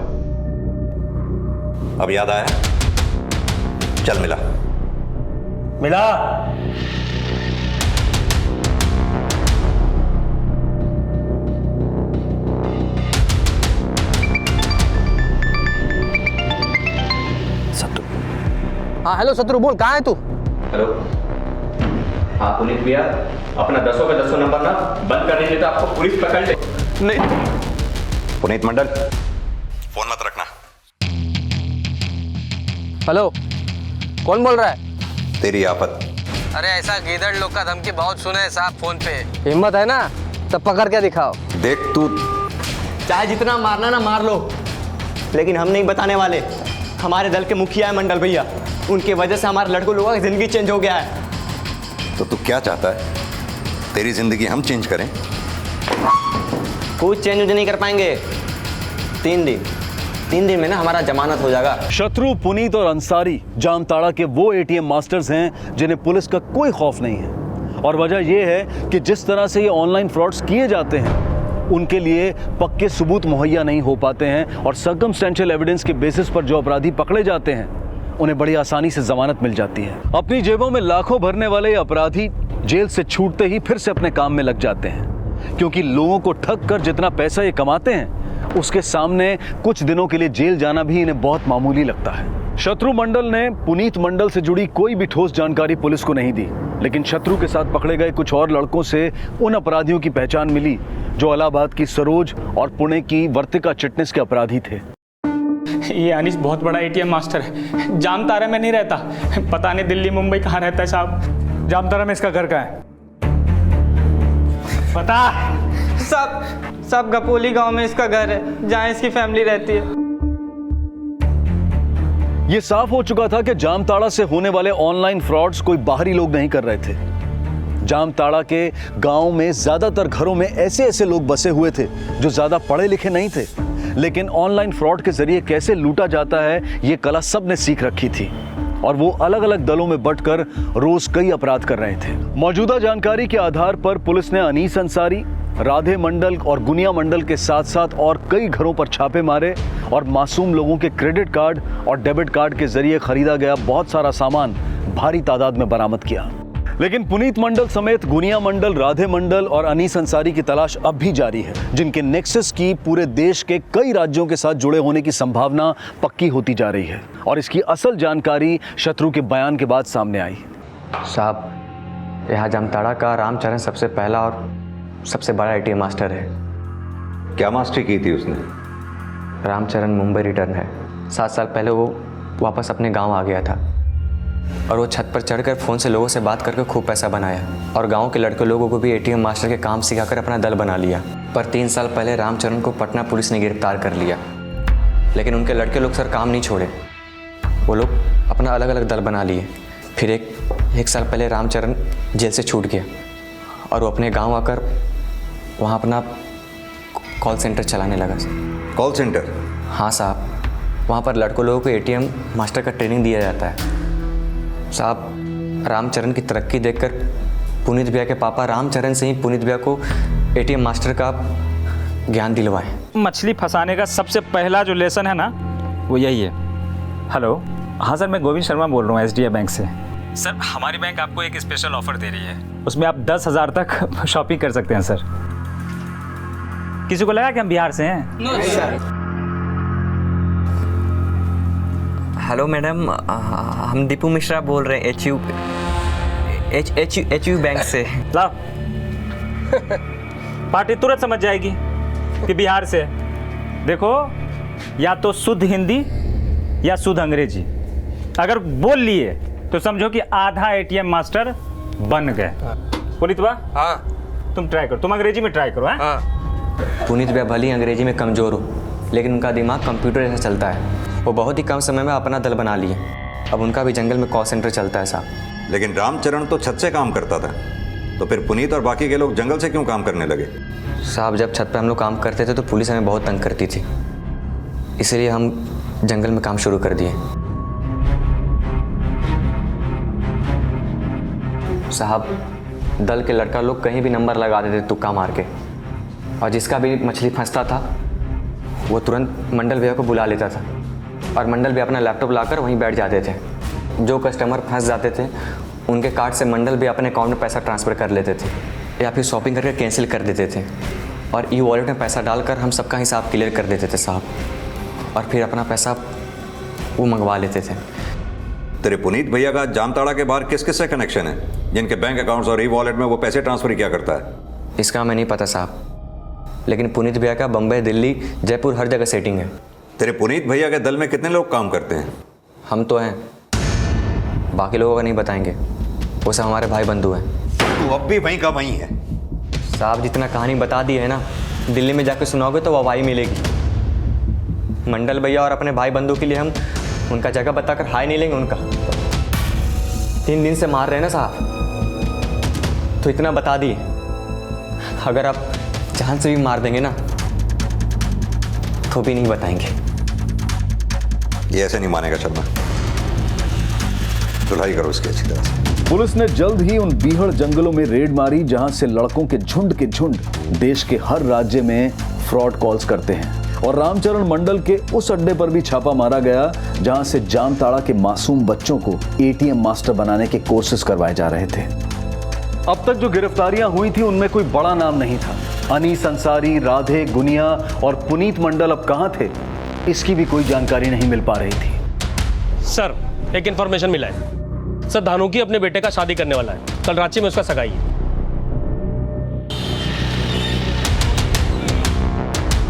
अब याद आया? चल मिला। मिला। शत्रु। हाँ हेलो शत्रु, बोल कहाँ है तू? हेलो, हाँ पुनीत भैया, अपना 10 का 10 नंबर ना बंद करने के लिए तो आपको पुलिस पकड़ ले। नहीं पुनीत मंडल, फोन मत रखना। हेलो, कौन बोल रहा है? तेरी आफत। अरे ऐसा गीदड़ लोग का धमकी बहुत सुने हैं साहब फोन पे। हिम्मत है ना तब पकड़ के दिखाओ। देख तू चाहे जितना मारना ना मार लो, लेकिन हम नहीं बताने वाले। हमारे दल के मुखिया है मंडल भैया, उनकी वजह से हमारे लड़कों लोगों की जिंदगी चेंज हो गया है। तो तू क्या चाहता है? तेरी जिंदगी हम चेंज करें? कुछ चेंज नहीं कर पाएंगे। 3 दिन में ना हमारा जमानत हो जाएगा। शत्रु, पुनीत और अंसारी जामताड़ा के वो एटीएम मास्टर्स हैं जिन्हें पुलिस का कोई खौफ नहीं है। और वजह यह है कि जिस तरह से ये ऑनलाइन फ्रॉड्स किए जाते हैं उनके लिए पक्के सबूत मुहैया नहीं हो पाते हैं और सर्कमस्टेंशियल एविडेंस के बेसिस पर जो अपराधी पकड़े जाते हैं उन्हें बड़ी आसानी से जमानत मिल जाती है। अपनी जेबों में लाखों भरने वाले अपराधी जेल से छूटते ही फिर से अपने काम में लग जाते हैं, क्योंकि लोगों को ठग कर जितना पैसा ये कमाते हैं उसके सामने कुछ दिनों के लिए जेल जाना भी इन्हें बहुत मामूली लगता है। शत्रु मंडल ने पुनीत मंडल से जुड़ी कोई भी ठोस जानकारी पुलिस को नहीं दी, लेकिन शत्रु के साथ पकड़े गए कुछ और लड़कों से उन अपराधियों की पहचान मिली जो इलाहाबाद की सरोज और पुणे की वर्तिका चिटनिस के अपराधी थे। ये अनीश बहुत बड़ा एटीएम मास्टर है, जामतारा में नहीं रहता। पता नहीं दिल्ली मुंबई कहाँ रहता है साहब। जामतारा में इसका घर कहाँ है? पता सब गपोली गांव में इसका घर है, जहाँ इसकी फैमिली रहती है। ये साफ हो चुका था कि जामताड़ा से होने वाले ऑनलाइन फ्रॉड्स कोई बाहरी लोग नहीं कर रहे थे। जामताड़ा के गांव में ज्यादातर घरों में ऐसे लोग बसे हुए थे जो ज्यादा पढ़े लिखे नहीं थे, लेकिन ऑनलाइन फ्रॉड के जरिए कैसे लूटा जाता है ये कला सबने सीख रखी थी और वो अलग अलग दलों में बंटकर रोज कई अपराध कर रहे थे। मौजूदा जानकारी के आधार पर पुलिस ने अनीस अंसारी, राधे मंडल और गुनिया मंडल के साथ साथ और कई घरों पर छापे मारे और मासूम लोगों के क्रेडिट कार्ड और डेबिट कार्ड के जरिए खरीदा गया बहुत सारा सामान भारी तादाद में बरामद किया। लेकिन पुनीत मंडल समेत गुनिया मंडल, राधे मंडल और अनीस अंसारी की तलाश अब भी जारी है, जिनके नेक्सस की पूरे देश के कई राज्यों के साथ जुड़े होने की संभावना पक्की होती जा रही है और इसकी असल जानकारी शत्रु के बयान के बाद सामने आई। साहब, यहाँ जामताड़ा का रामचरण सबसे पहला और सबसे बड़ा एटीएम मास्टर है। क्या मास्टरी की थी उसने? रामचरण मुंबई रिटर्न है। 7 साल पहले वो वापस अपने गांव आ गया था और वो छत पर चढ़कर फ़ोन से लोगों से बात करके खूब पैसा बनाया और गांव के लड़के लोगों को भी एटीएम मास्टर के काम सिखाकर अपना दल बना लिया। पर 3 साल पहले रामचरण को पटना पुलिस ने गिरफ्तार कर लिया, लेकिन उनके लड़के लोग सर काम नहीं छोड़े। वो लोग अपना अलग अलग दल बना लिए। फिर एक साल पहले रामचरण जेल से छूट गया और वो अपने गाँव आकर वहाँ अपना कॉल सेंटर चलाने लगा। Call centre? हाँ साहब, वहाँ पर लड़कों लोगों को एटीएम मास्टर का ट्रेनिंग दिया जाता है। साहब, रामचरण की तरक्की देखकर पुनीत भैया के पापा रामचरण से ही पुनीत भैया को एटीएम मास्टर का ज्ञान दिलवाए। मछली फंसाने का सबसे पहला जो लेसन है ना वो यही है। हेलो, हाँ सर, मैं गोविंद शर्मा बोल रहा हूँ SDI बैंक से। सर, हमारी बैंक आपको एक स्पेशल ऑफर दे रही है, उसमें आप 10,000 तक शॉपिंग कर सकते हैं। सर, किसी को लगा कि हम बिहार से हैं? No sir. हेलो मैडम, हम दीपू मिश्रा बोल रहे हैं HU बैंक से। लाओ, पार्टी तुरंत समझ जाएगी कि बिहार से। देखो, या तो शुद्ध हिंदी या शुद्ध अंग्रेजी। अगर बोल लिए तो समझो कि आधा एटीएम मास्टर बन गए। पुनीत बा, हाँ तुम ट्राई करो, तुम अंग्रेजी में ट्राई करो। हाँ पुनीत भैया भले ही अंग्रेजी में कमज़ोर हो, लेकिन उनका दिमाग कंप्यूटर जैसा चलता है। वो बहुत ही कम समय में अपना दल बना लिए। अब उनका भी जंगल में कॉल सेंटर चलता है साहब। लेकिन रामचरण तो छत से काम करता था, तो फिर पुनीत और बाकी के लोग जंगल से क्यों काम करने लगे? साहब जब छत पे हम लोग काम करते थे तो पुलिस हमें बहुत तंग करती थी, इसलिए हम जंगल में काम शुरू कर दिए। साहब दल के लड़का लोग कहीं भी नंबर लगा देते तुक्का मार के, और जिसका भी मछली फंसता था वो तुरंत मंडल भैया को बुला लेता था, और मंडल भैया अपना लैपटॉप लाकर वहीं बैठ जाते थे। जो कस्टमर फंस जाते थे उनके कार्ड से मंडल भैया अपने अकाउंट में पैसा ट्रांसफ़र कर लेते थे, या फिर शॉपिंग करके कैंसिल कर देते थे, और ई वॉलेट में पैसा डालकर हम सबका हिसाब क्लियर कर देते थे साहब, और फिर अपना पैसा वो मंगवा लेते थे। तेरे पुनीत भैया का जामताड़ा के बाहर किस किस से कनेक्शन है, जिनके बैंक अकाउंट्स और ई वॉलेट में वो पैसे ट्रांसफर किया करता है? इसका हमें नहीं पता साहब, लेकिन पुनीत भैया का बम्बई, दिल्ली, जयपुर हर जगह सेटिंग है। तेरे पुनीत भैया के दल में कितने लोग काम करते हैं? हम तो हैं, बाकी लोगों का नहीं बताएंगे, वो सब हमारे भाई बंधु हैं। तू अब भी वहीं का वहीं है साहब। जितना कहानी बता दी है ना, दिल्ली में जाकर सुनाओगे तो वाहवाही मिलेगी। मंडल भैया और अपने भाई बंधु के लिए हम उनका जगह बताकर हाय नहीं लेंगे उनका। 3 दिन से मार रहे हैं ना साहब, तो इतना बता दिए, अगर आप जान से भी मार देंगे ना तो भी नहीं बताएंगे। ये ऐसे नहीं मानेगा शर्मा, धुलाई करो इसकी अच्छी तरह से। पुलिस ने जल्द ही उन बीहड़ जंगलों में रेड मारी जहां से लड़कों के झुंड देश के हर राज्य में फ्रॉड कॉल्स करते हैं, और रामचरण मंडल के उस अड्डे पर भी छापा मारा गया जहां से जामताड़ा के मासूम बच्चों को एटीएम मास्टर बनाने के कोर्सेज करवाए जा रहे थे। अब तक जो गिरफ्तारियां हुई थी उनमें कोई बड़ा नाम नहीं था। अनीस अंसारी, राधे, गुनिया और पुनीत मंडल अब कहां थे, इसकी भी कोई जानकारी नहीं मिल पा रही थी। सर एक इन्फॉर्मेशन मिला है सर, धानुकी अपने बेटे का शादी करने वाला है, कल रांची में उसका सगाई है।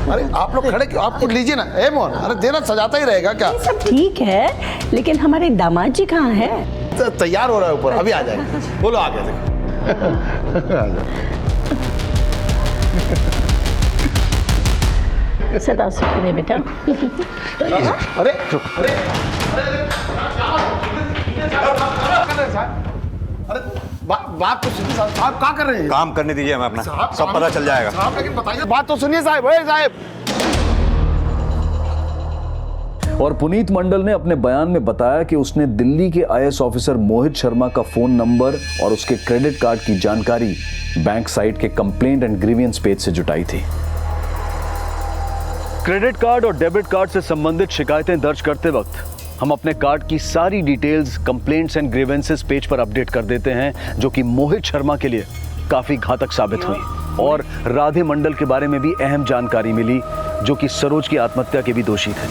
अरे आप लोग खड़े क्यों? आप लीजिए ना। ए मोहन, अरे देना सजाता ही रहेगा क्या? सब ठीक है, लेकिन हमारे दामाद जी कहाँ हैं? तैयार हो रहा है ऊपर, अभी आ जाएंगे। बोलो आगे देखो। सदा सुखने बेटा। अरे बात तो सुनिए साहब, क्या कर रहे हैं? काम करने दीजिए हमें अपना, सब पता चल जाएगा। साहब लेकिन बताइए, बात तो सुनिए साहब। साहब और पुनीत मंडल ने अपने बयान में बताया कि उसने दिल्ली के आईएएस ऑफिसर मोहित शर्मा का फोन नंबर और उसके क्रेडिट कार्ड की जानकारी बैंक साइट के कंप्लेंट एंड ग्रीवियंस पेज से जुटाई थी। क्रेडिट कार्ड और डेबिट कार्ड से संबंधित शिकायतें दर्ज करते वक्त हम अपने कार्ड की सारी details complaints and grievances page पर अपडेट कर देते हैं, जो कि मोहित शर्मा के लिए काफी घातक साबित हुई। और राधे मंडल के बारे में भी अहम जानकारी मिली, जो कि सरोज की आत्महत्या के भी दोषी थे।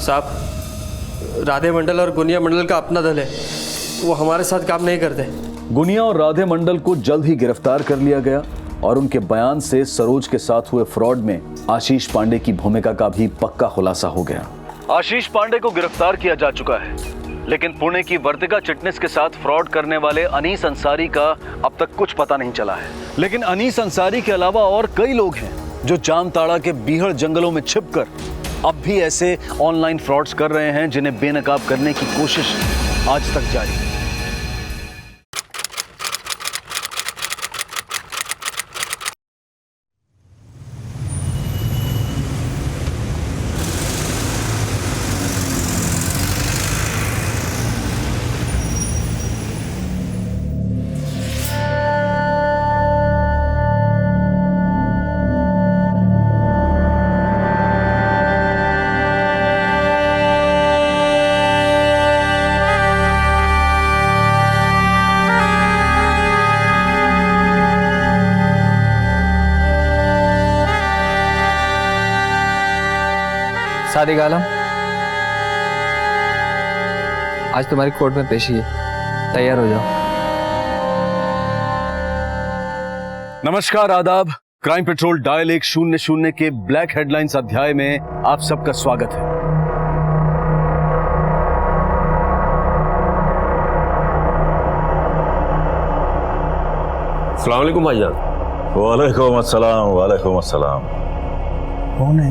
साहब राधे मंडल और गुनिया मंडल का अपना दल है, वो हमारे साथ काम नहीं करते। गुनिया और राधे मंडल को जल्द ही गिरफ्तार कर लिया गया, और उनके बयान से सरोज के साथ हुए फ्रॉड में आशीष पांडे की भूमिका का भी पक्का खुलासा हो गया। आशीष पांडे को गिरफ्तार किया जा चुका है, लेकिन पुणे की वर्तिका चिटनिस के साथ फ्रॉड करने वाले अनीस अंसारी का अब तक कुछ पता नहीं चला है। लेकिन अनीस अंसारी के अलावा और कई लोग हैं जो जामताड़ा के बीहड़ जंगलों में छिपकर अब भी ऐसे ऑनलाइन फ्रॉड्स कर रहे हैं, जिन्हें बेनकाब करने की कोशिश आज तक जारी है। सादिक आलम, आज तुम्हारी कोर्ट में पेशी है, तैयार हो जाओ। नमस्कार, आदाब। क्राइम पेट्रोल डायल 100 के ब्लैक हेडलाइंस अध्याय में आप सबका स्वागत है। अस्सलाम वालेकुम भाईजान। वालेकुम अस्सलाम, वालेकुम अस्सलाम। कौन है?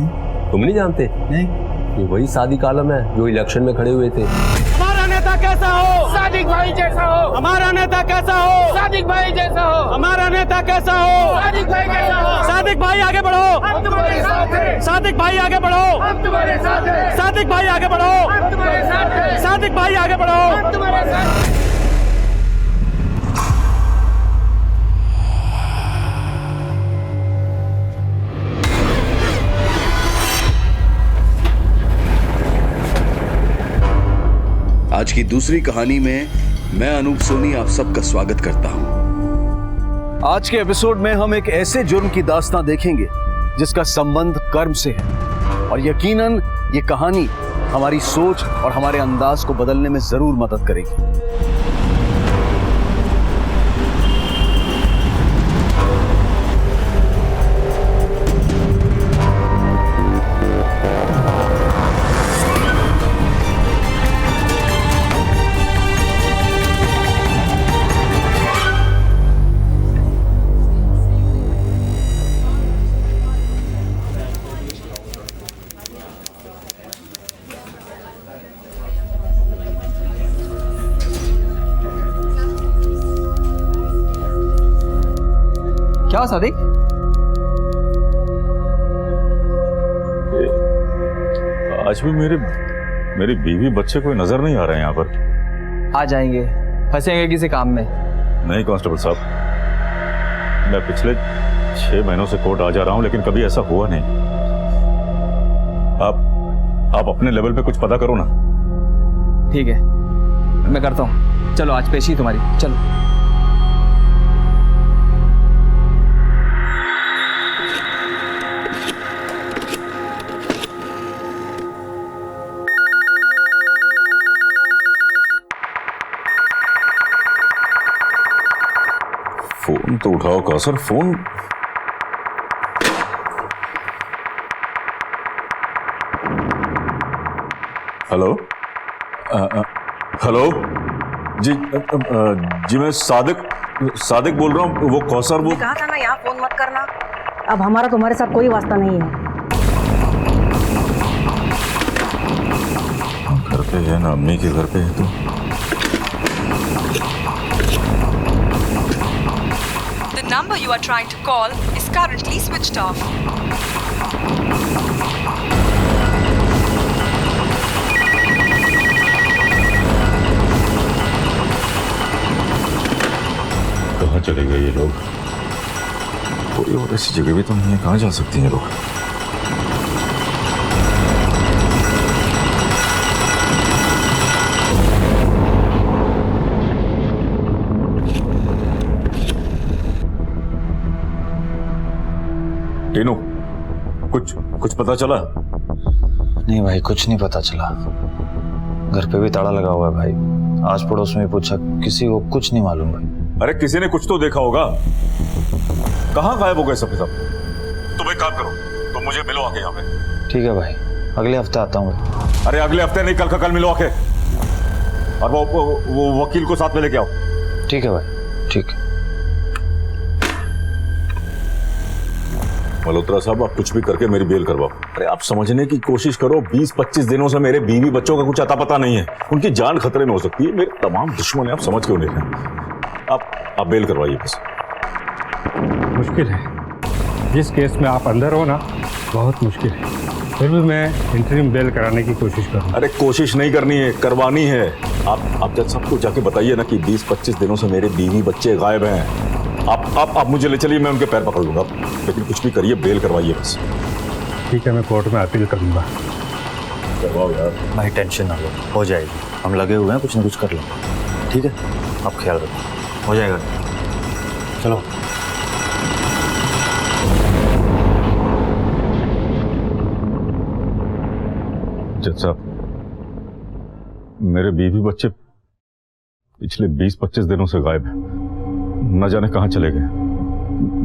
तुम नहीं जानते? नहीं। ये वही सादिक आलम है जो इलेक्शन में खड़े हुए थे। हमारा नेता कैसा हो? सादिक भाई जैसा हो। हमारा नेता कैसा हो? सादिक भाई जैसा हो। हमारा नेता कैसा हो? सादिक भाई जैसा हो। सादिक भाई आगे बढ़ो, हम तुम्हारे साथ हैं। सादिक भाई आगे बढ़ो, हम तुम्हारे साथ हैं। सादिक भाई आगे बढ़ो, हम तुम्हारे साथ हैं। सादिक भाई आगे बढ़ो, हम तुम्हारे साथ हैं। आज की दूसरी कहानी में मैं अनूप सोनी आप सबका स्वागत करता हूं। आज के एपिसोड में हम एक ऐसे जुर्म की दास्तां देखेंगे जिसका संबंध कर्म से है और यकीनन ये कहानी हमारी सोच और हमारे अंदाज को बदलने में जरूर मदद करेगी। क्या सादिक? आज भी मेरी बीवी बच्चे कोई नजर नहीं आ रहे हैं यहाँ पर। आ जाएंगे, फंसेंगे किसी काम में। नहीं कांस्टेबल साहब, मैं पिछले 6 महीनों से कोर्ट आ जा रहा हूँ लेकिन कभी ऐसा हुआ नहीं। आप अपने लेवल पे कुछ पता करो ना। ठीक है, मैं करता हूँ। चलो आज पेशी तुम्हारी, चलो। फोन तो उठाओ कौसर, फोन। हेलो हेलो जी जी मैं सादिक बोल रहा हूँ। वो कौसर, वो कहा था ना यहाँ फोन मत करना। अब हमारा तुम्हारे साथ कोई वास्ता नहीं है। घर पे है ना, अम्मी के घर पे है तो। The number you are trying to call is currently switched off. कहाँ चले गए ये लोग? कोई और ऐसी जगह भी तो नहीं है, कहाँ जा सकते हैं लोग? टीनू, कुछ पता चला? नहीं भाई, कुछ नहीं पता चला। घर पे भी ताला लगा हुआ है भाई। आस पड़ोस में पूछा, किसी को कुछ नहीं मालूम भाई। अरे किसी ने कुछ तो देखा होगा। कहाँ गायब हो गए सब? तुम एक काम करो, तुम मुझे मिलो आके यहाँ पे। ठीक है भाई, अगले हफ्ते आता हूँ भाई। अरे अगले हफ्ते नहीं, कल का कल मिलो आके। और वो वकील को साथ में लेके आओ। ठीक है भाई, ठीक है। मल्होत्रा साहब, आप कुछ भी करके मेरी बेल करवाओ। अरे आप समझने की कोशिश करो, 20-25 दिनों से मेरे बीवी बच्चों का कुछ अता पता नहीं है। उनकी जान खतरे में हो सकती है। मेरे तमाम दुश्मन हैं, आप समझ क्यों नहीं रहे? आप बेल करवाइए बस। मुश्किल है, जिस केस में आप अंदर हो ना, बहुत मुश्किल है। फिर भी मैं इंटरिम बेल कराने की कोशिश करूँ। अरे कोशिश नहीं करनी है, करवानी है। आप जब सबको जाके बताइए ना कि 20-25 दिनों से मेरे बीवी बच्चे गायब हैं। आप मुझे ले चलिए, मैं उनके पैर पकड़ लूंगा, लेकिन कुछ भी करिए, बेल करवाइए बस। ठीक है, मैं कोर्ट में अपील करूंगा। करवाओ यार। भाई टेंशन ना लो, हो जाएगी। हम लगे हुए हैं, कुछ ना कुछ कर लेंगे। ठीक है, आप ख्याल रखो, हो जाएगा। चलो। जज साहब, मेरे बीवी बच्चे पिछले 20-25 दिनों से गायब हैं। न जाने कहाँ चले गए।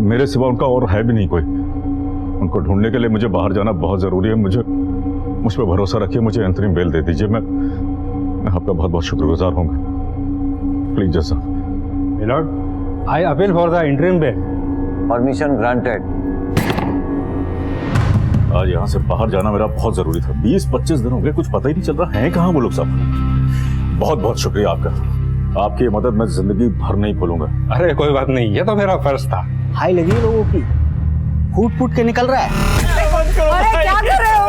मेरे सिवा उनका और है भी नहीं कोई। उनको ढूंढने के लिए मुझे बाहर जाना बहुत जरूरी है। मुझ पर भरोसा रखिए, मुझे अंतरिम बेल दे दीजिए। मैं आपका बहुत बहुत शुक्रगुजार होऊंगा। प्लीज जज साहब। My lord, I appeal for the interim bail. Permission granted. आज यहाँ से बाहर जाना मेरा बहुत जरूरी था। 20-25 दिन हो गए, कुछ पता ही नहीं चल रहा है कहाँ वो लोग सब। बहुत बहुत शुक्रिया आपका, आपकी मदद मैं जिंदगी भर नहीं भूलूंगा। अरे कोई बात नहीं, ये तो मेरा फर्ज था। हाई लगी लोगों की, फूट फूट के निकल रहा है। अरे क्या कर रहे हो?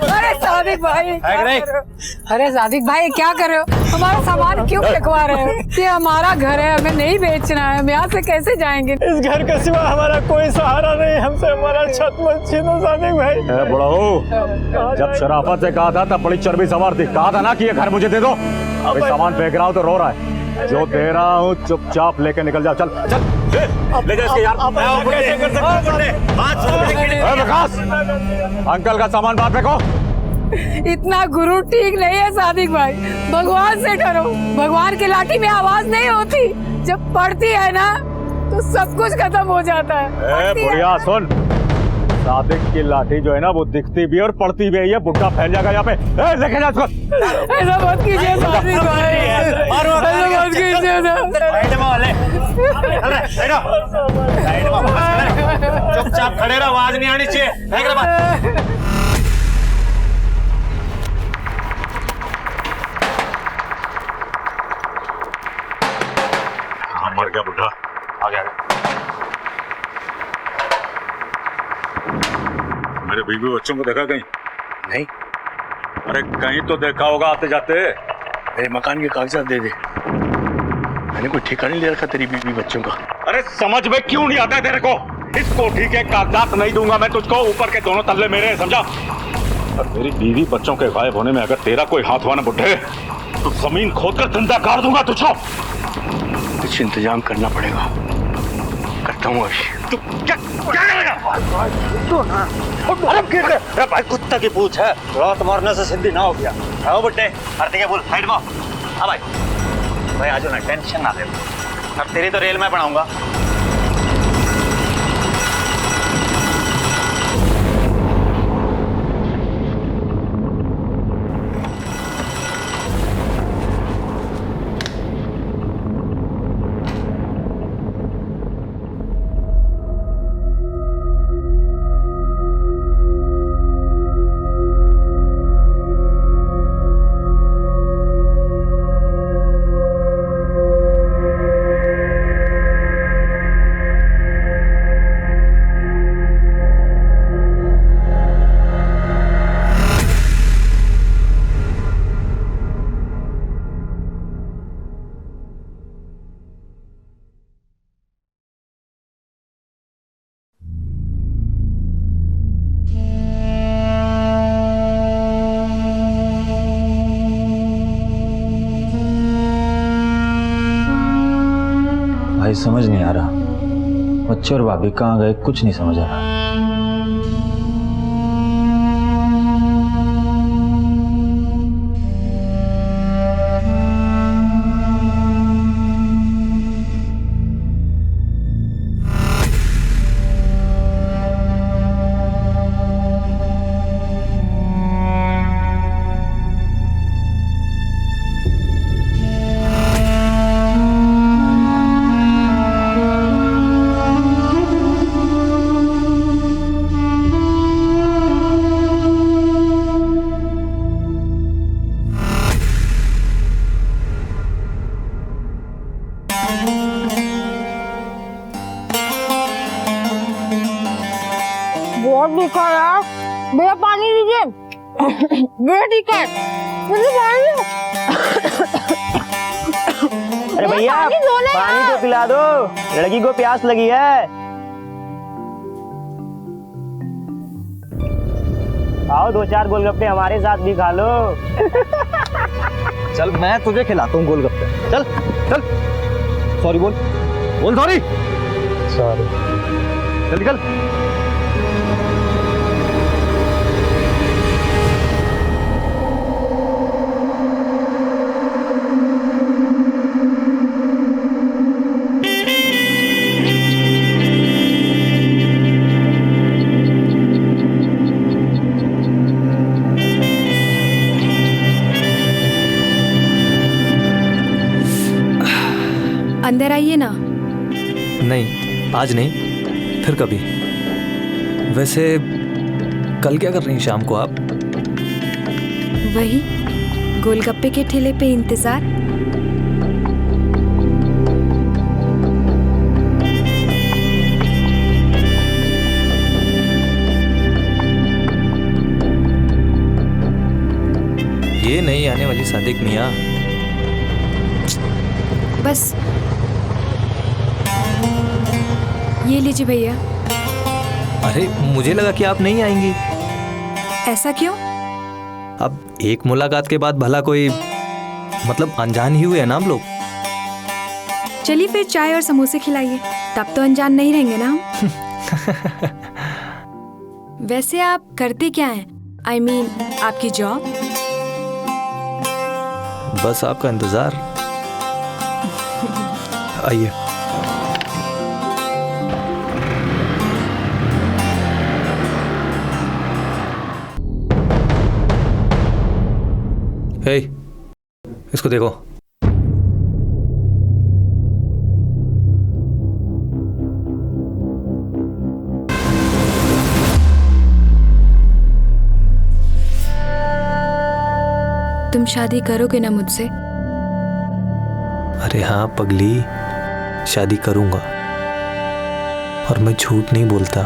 अरे सादिक भाई, अरे सादिक भाई क्या कर रहे हो? हमारा सामान क्यों फेंकवा रहे हो? ये हमारा घर है, हमें नहीं बेचना है, हम यहाँ से कैसे जाएंगे? इस घर के सिवा हमारा कोई सहारा नहीं, हमसे हमारा छत मत छीनो सादिक भाई। बड़ा हो, जब शराफत से कहा था तब बड़ी चर्बी सवार थी। कहा था ना कि ये घर मुझे दे दो। अभी सामान फेंक रहा हूँ तो रो रहा है। जो दे रहा हूँ चुपचाप लेके निकल जाओ। चल चल ले जा इसके यार। विकास, अंकल का सामान बाहर फेंको। इतना गुरु ठीक नहीं है सादिक भाई, भगवान से डरो। भगवान की लाठी में आवाज नहीं होती, जब पड़ती है ना तो सब कुछ खत्म हो जाता है। बुढ़िया सुन, सादिक की लाठी जो है ना वो दिखती भी और पड़ती भी है। बुढ़ा फैल जाएगा यहाँ पे। लेके जा इसको। ऐसा मत कीजिए सादिक भाई, ऐसा मत कीजिए ना। चुपचाप खड़े रहो, आवाज नहीं आनी चाहिए। मर गया बुढ़ा। आ गया। मेरे बीवी बच्चों को देखा कहीं? नहीं। अरे कहीं तो देखा होगा आते जाते। मेरे मकान के कागजात दे दे, मैंने कोई ठेका नहीं ले रखा तेरी बीवी बच्चों का। अरे समझ में क्यों नहीं आता है तेरे को? इसको ठीक है कागजात नहीं दूंगा मैं तुझको, ऊपर के दोनों तल्ले मेरे, समझा? और मेरी बीवी बच्चों के गायब होने में अगर तेरा कोई हाथ हुआ ना बुढ़े, तो जमीन खोदकर जिंदा गाड़ दूंगा तुझको। कुछ इंतजाम करना पड़ेगा, करता हूँ अभी। तू क्या करेगा? अरे भाई कुत्ता की पूछ है, रात मारने से सिद्धि ना हो गया। आओ बुड्ढे, आरती के बोल साइड में। हाँ भाई, भाई आज ना टेंशन ना ले, अब तेरी तो रेल में बनाऊंगा। भाई समझ नहीं आ रहा, बच्चे और भाभी कहाँ गए, कुछ नहीं समझ आ रहा। बहुत भूखा यार, भैया पानी दीजिए। भैया ठीक है, मुझे पानी दो। अरे भैया पानी तो पिला दो, लड़की को प्यास लगी है। आओ 2-4 गोलगप्पे हमारे साथ भी खा लो। चल मैं तुझे खिलाता हूँ गोलगप्पे। चल चल। सॉरी बोल, बोल सॉरी। सॉरी। चल निकल। अंदर आइए ना। नहीं, आज नहीं, फिर कभी। वैसे कल क्या कर रही हैं शाम को आप? वही गोलगप्पे के ठेले पे इंतजार। ये नहीं आने वाली सादिक मियाँ। बस ये लीजिए भैया। अरे मुझे लगा कि आप नहीं आएंगी। ऐसा क्यों? अब एक मुलाकात के बाद भला कोई मतलब अनजान ही हुए हैं ना हम लोग। चलिए फिर चाय और समोसे खिलाइए, तब तो अनजान नहीं रहेंगे ना हम। वैसे आप करते क्या हैं? I mean, आपकी जॉब? बस आपका इंतजार। आइए। हे, इसको देखो। तुम शादी करोगे ना मुझसे? अरे हाँ पगली, शादी करूंगा और मैं झूठ नहीं बोलता।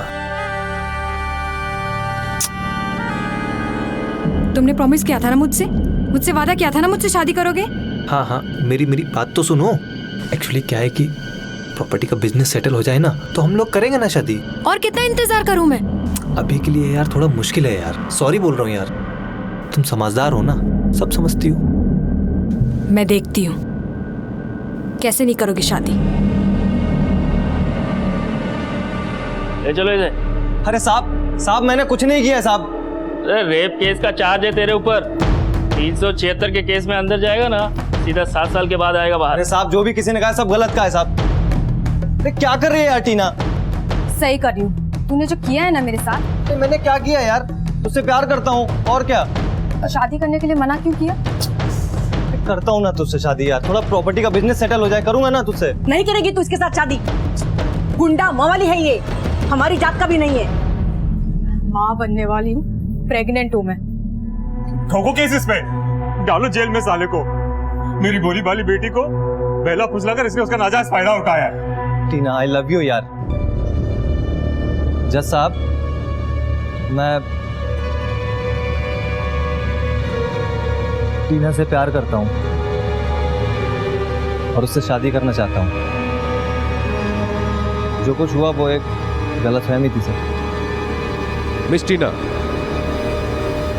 तुमने प्रॉमिस किया था ना मुझसे वादा किया था ना मुझसे शादी करोगे? हाँ हाँ, मेरी बात तो सुनो। एक्चुअली क्या है कि प्रॉपर्टी का बिजनेस सेटल हो जाए ना तो हम लोग करेंगे ना शादी। और कितना इंतजार करूं मैं? अभी के लिए यार थोड़ा मुश्किल है यार, सॉरी बोल रहा हूँ यार। तुम समझदार हो ना, सब समझती हो। मैं देखती हूँ कैसे नहीं करोगी शादी। ले चलो इसे। अरे साहब मैंने कुछ नहीं किया साहब। अरे रेप केस का चार्ज है तेरे ऊपर। 376 के केस में अंदर जाएगा ना, सीधा 7 साल के बाद आएगा बाहर। अरे साहब जो भी किसी ने कहा सब गलत का है साहब। अरे क्या कर रही है यार टीना? सही कर रही हूँ। तूने जो किया है ना मेरे साथ। तो मैंने क्या किया यार? तुझसे प्यार करता हूँ और क्या। शादी करने के लिए मना क्यों किया? करता हूँ ना तुझसे शादी यार, थोड़ा प्रॉपर्टी का बिजनेस सेटल हो जाए, करूंगा ना तुझसे। नहीं करेगी तू इसके साथ शादी। गुंडा मवाली है ये, हमारी जात का भी नहीं है। माँ बनने वाली हूँ, प्रेग्नेंट हूँ मैं। ठोको केस इस पे, डालो जेल में साले को। मेरी भोली भाली बेटी को बहला फुसला कर इसने उसका नाजायज फायदा उठाया है। टीना आई लव यू यार। जज साहब मैं टीना से प्यार करता हूँ और उससे शादी करना चाहता हूँ। जो कुछ हुआ वो एक गलतफहमी थी सर। मिस टीना,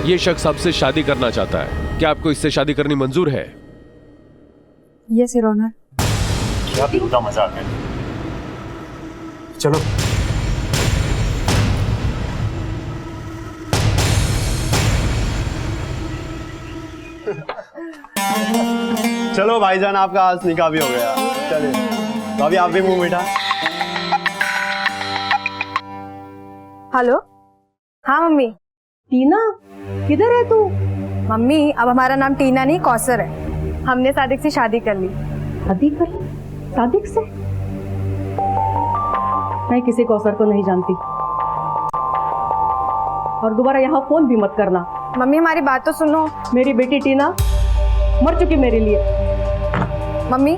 ये शख्स आपसे शादी करना चाहता है, क्या आपको इससे शादी करनी मंजूर है? Yes your honour. क्या बेहुदा मजाक है। चलो चलो भाईजान, आपका आज निकाह भी हो गया। चलिए भाभी आप भी मुंह मीठा। हेलो। हाँ मम्मी। टीना किधर है तू? मम्मी अब हमारा नाम टीना नहीं कौसर है। हमने सादिक से शादी कर ली। सादिक से? मैं किसी कौसर को नहीं जानती और दोबारा यहाँ फोन भी मत करना। मम्मी हमारी बात तो सुनो। मेरी बेटी टीना मर चुकी मेरे लिए। Mummy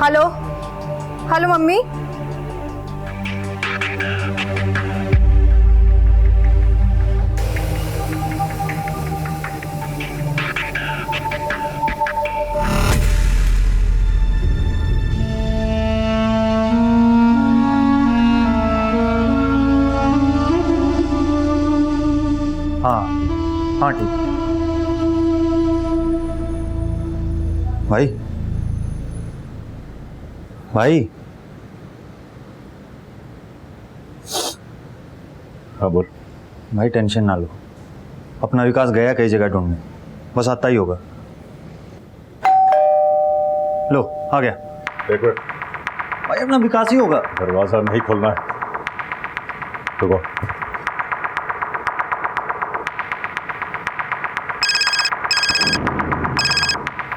hello hello mummy. हाँ ठीक। भाई हाँ बोल। भाई टेंशन ना लो, अपना विकास गया कई जगह ढूंढने, बस आता ही होगा। लो आ गया। एक मिनट भाई अपना विकास ही होगा। दरवाजा नहीं खोलना है। रुको।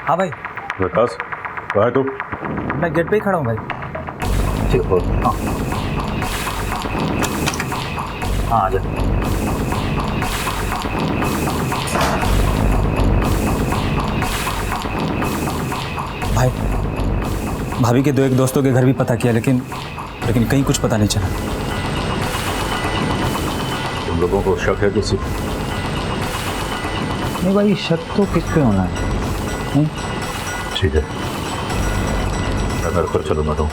हाँ भाई। विकास कहाँ है तू? मैं गेट पे ही खड़ा हूँ भाई। ठीक है, हाँ हाँ, आ जा। भाई, भाभी के 2-1 दोस्तों के घर भी पता किया, लेकिन कहीं कुछ पता नहीं चला। तुम लोगों को शक है किसी? नहीं भाई, शक तो किस पे होना है? ठीक है, मैं घर पर चलूंगा। तो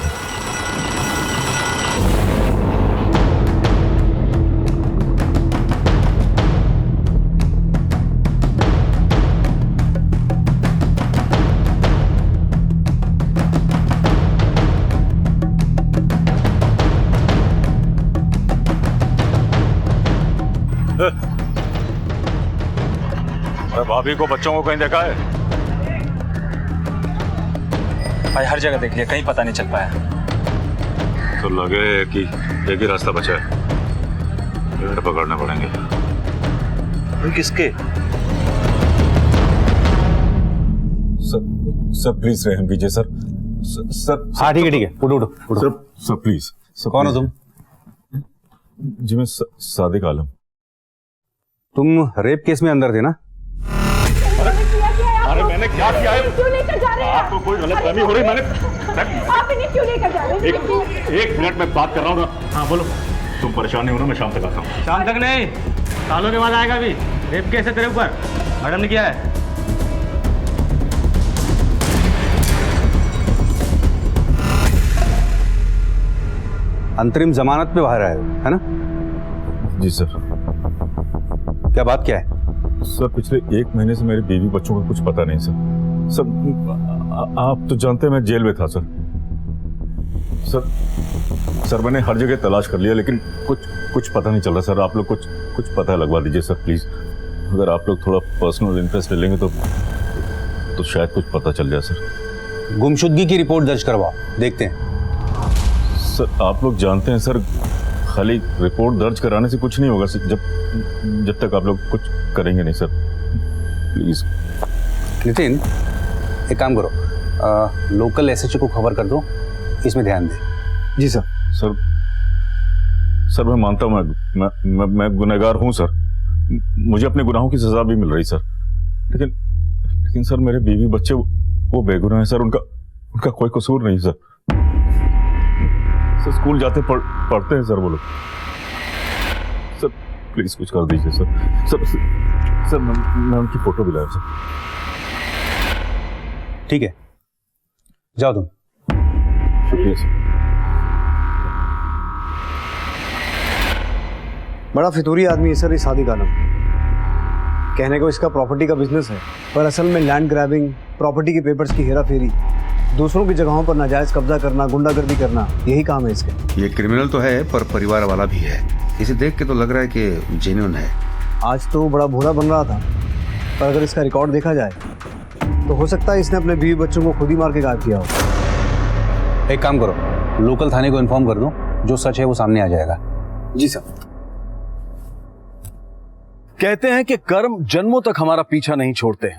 भाभी को बच्चों को कहीं देखा है? भाई हर जगह देख लिया, कहीं पता नहीं चल पाया। तो लगे कि एक ही रास्ता बचा है, पेड़ पकड़ने पड़ेंगे। किसके? सर प्लीज रहम कीजिए सर। सर हाँ ठीक है, उठो। Sir please. कौन हो तुम? जी मैं सादिक आलम। तुम रेप केस में अंदर थे ना? अरे मैंने क्या किया है? क्यों लेकर जा रहे हैं? आपको कोई गलतफहमी हो रही? मैंने आप इन्हें क्यों लेकर जा रहे हैं? एक मिनट में बात कर रहा हूँ ना। हाँ बोलो। तुम परेशान नहीं हो ना? मैं शाम तक आता हूँ। शाम तक नहीं, सालों के बाद आएगा। अभी रेप केस है तेरे ऊपर, मैडम ने किया है। अंतरिम जमानत पे बाहर आए हो, है ना? जी सर। क्या बात क्या है? सर पिछले 1 महीने से मेरे बीवी बच्चों का कुछ पता नहीं सर। आप तो जानते हैं मैं जेल में था सर। सर मैंने हर जगह तलाश कर लिया, लेकिन कुछ पता नहीं चल रहा सर। आप लोग कुछ पता लगवा दीजिए सर प्लीज। अगर आप लोग थोड़ा पर्सनल इंटरेस्ट ले लेंगे तो शायद कुछ पता चल जाए सर। गुमशुदगी की रिपोर्ट दर्ज करवाओ, देखते हैं। सर आप लोग जानते हैं सर, खाली रिपोर्ट दर्ज कराने से कुछ नहीं होगा सर, जब तक आप लोग कुछ करेंगे नहीं सर। प्लीज। नितिन, एक काम करो, लोकल एसएचओ को खबर कर दो, इसमें ध्यान दे। जी सर। सर मैं मानता हूँ मैं गुनहगार हूँ सर। मुझे अपने गुनाहों की सजा भी मिल रही सर, लेकिन सर मेरे बीवी बच्चे वो बेगुनाह है सर। उनका कोई कसूर नहीं सर। स्कूल जाते पढ़ते हैं सर वो लोग। सर प्लीज कुछ कर दीजिए सर। सर मैं उनकी फोटो भी लाया सर। ठीक है, जाओ तुम। शुक्रिया सर। बड़ा फितूरी आदमी है सर ये सादिक आलम। कहने को इसका प्रॉपर्टी का बिजनेस है, पर असल में लैंड ग्रैबिंग, प्रॉपर्टी के पेपर्स की हेरा फेरी, दूसरों की जगहों पर नाजायज कब्जा करना, गुंडागर्दी करना, यही काम है इसके। ये क्रिमिनल तो है पर परिवार वाला भी है। इसे देख के तो लग रहा है कि जेन्युइन है। आज तो बड़ा भोला बन रहा था, पर अगर इसका रिकॉर्ड देखा जाए तो हो सकता है इसने अपने बीवी बच्चों को खुद ही मार के गायब किया हो। एक काम करो, लोकल थाने को इन्फॉर्म कर दो, जो सच है वो सामने आ जाएगा। जी सर। कहते हैं कि कर्म जन्मों तक हमारा पीछा नहीं छोड़ते,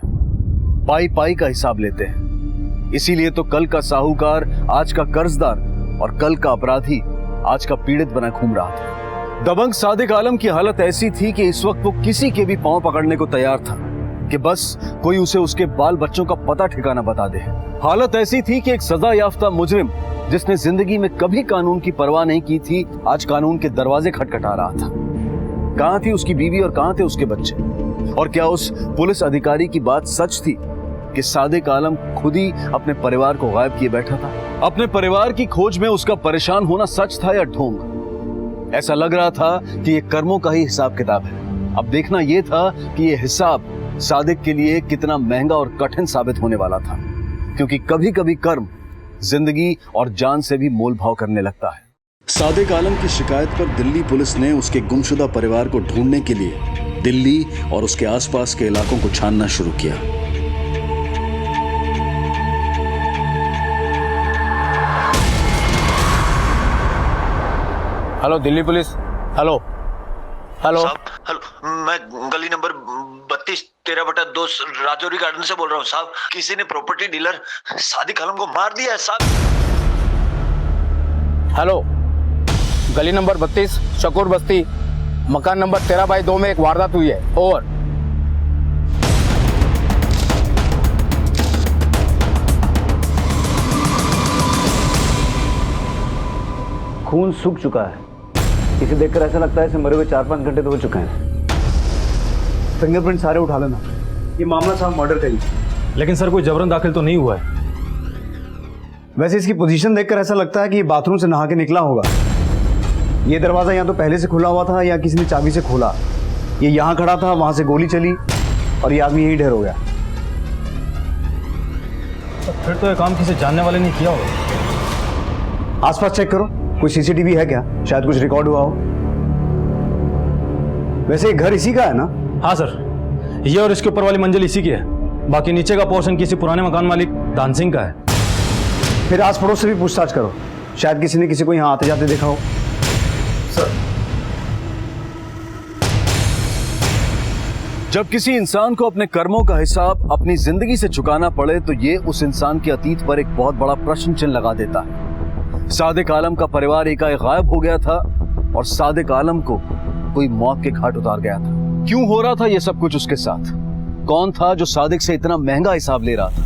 पाई पाई का हिसाब लेते हैं। इसीलिए तो कल का साहूकार आज का कर्जदार और कल का अपराधी आज का पीड़ित बना घूम रहा था। दबंग सादिक आलम की हालत ऐसी थी कि इस वक्त वो किसी के भी पांव पकड़ने को तैयार था कि बस कोई उसे उसके बाल बच्चों का पता ठिकाना बता दे। हालत ऐसी थी कि एक सजा याफ्ता मुजरिम जिसने जिंदगी में कभी कानून की परवाह नहीं की थी, आज कानून के दरवाजे खटखटा रहा था। कहां थी उसकी बीवी और कहां थे उसके बच्चे? और क्या उस पुलिस अधिकारी की बात सच थी कि सादिक आलम खुद ही अपने परिवार को गायब किए बैठा था? अपने परिवार की खोज में उसका परेशान होना सच था या ढोंग? ऐसा लग रहा था कि ये कर्मों का ही हिसाब किताब है। अब देखना यह था कि ये हिसाब सादिक के लिए कितना महंगा और कठिन साबित होने वाला था, क्योंकि कभी कभी कर्म जिंदगी और जान से भी मोल भाव करने लगता है। सादिक आलम की शिकायत पर दिल्ली पुलिस ने उसके गुमशुदा परिवार को ढूंढने के लिए दिल्ली और उसके आसपास के इलाकों को छानना शुरू किया। Hello Delhi police. Hello hello hello, मैं गली नंबर 32 13/2 राजौरी गार्डन से बोल रहा हूँ साहब। किसी ने प्रॉपर्टी डीलर सादिक आलम को मार दिया है साहब। हेलो, गली नंबर 32 शकूर बस्ती मकान नंबर 13/2 में एक वारदात हुई है। ओवर। खून सूख चुका है। इसे देखकर ऐसा लगता है इसे मरे हुए 4-5 घंटे तो हो चुके हैं। फिंगरप्रिंट सारे उठा लेना। ये मामला साहब मर्डर का ही। लेकिन सर कोई जबरन दाखिल तो नहीं हुआ है। वैसे इसकी पोजीशन देखकर ऐसा लगता है कि ये बाथरूम से नहा के निकला होगा। ये दरवाजा या तो पहले से खुला हुआ था या किसी ने चाबी से खोला। ये यहाँ खड़ा था, वहां से गोली चली और ये आदमी यहीं ढेर हो गया। फिर तो ये काम किसी जानने वाले ने किया होगा। आसपास चेक करो, कोई सीसीटीवी है क्या? शायद कुछ रिकॉर्ड हुआ हो। वैसे ये घर इसी का है ना? हाँ सर, ये और इसके ऊपर वाली मंजिल इसी की है। बाकी नीचे का पोर्शन किसी पुराने मकान मालिक दान सिंह का है। फिर आस पड़ोस से भी पूछताछ करो, शायद किसी ने किसी को यहाँ आते जाते देखा हो। सर, जब किसी इंसान को अपने कर्मों का हिसाब अपनी जिंदगी से चुकाना पड़े तो ये उस इंसान के अतीत पर एक बहुत बड़ा प्रश्न चिन्ह लगा देता है। सादिक आलम का परिवार एकाएक गायब हो गया था और सादिक आलम को कोई मौत के घाट उतार गया था। क्यों हो रहा था ये सब कुछ उसके साथ? कौन था जो सादिक से इतना महंगा हिसाब ले रहा था?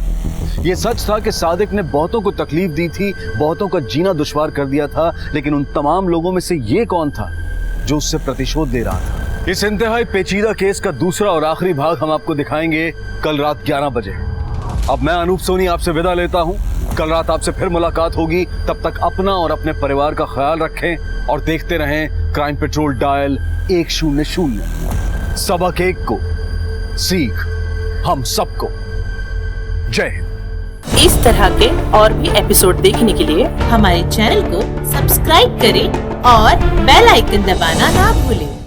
ये सच था कि सादिक ने बहुतों को तकलीफ दी थी, बहुतों का जीना दुश्वार कर दिया था, लेकिन उन तमाम लोगों में से ये कौन था जो उससे प्रतिशोध ले रहा था? इस इंतहाई पेचीदा केस का दूसरा और आखिरी भाग हम आपको दिखाएंगे कल रात 11 बजे। अब मैं अनूप सोनी आपसे विदा लेता हूं। कल रात आपसे फिर मुलाकात होगी। तब तक अपना और अपने परिवार का ख्याल रखें और देखते रहें क्राइम पेट्रोल डायल 100। सबक एक को, सीख हम सबको। जय हिंद। इस तरह के और भी एपिसोड देखने के लिए हमारे चैनल को सब्सक्राइब करें और बेल आइकन दबाना ना भूलें।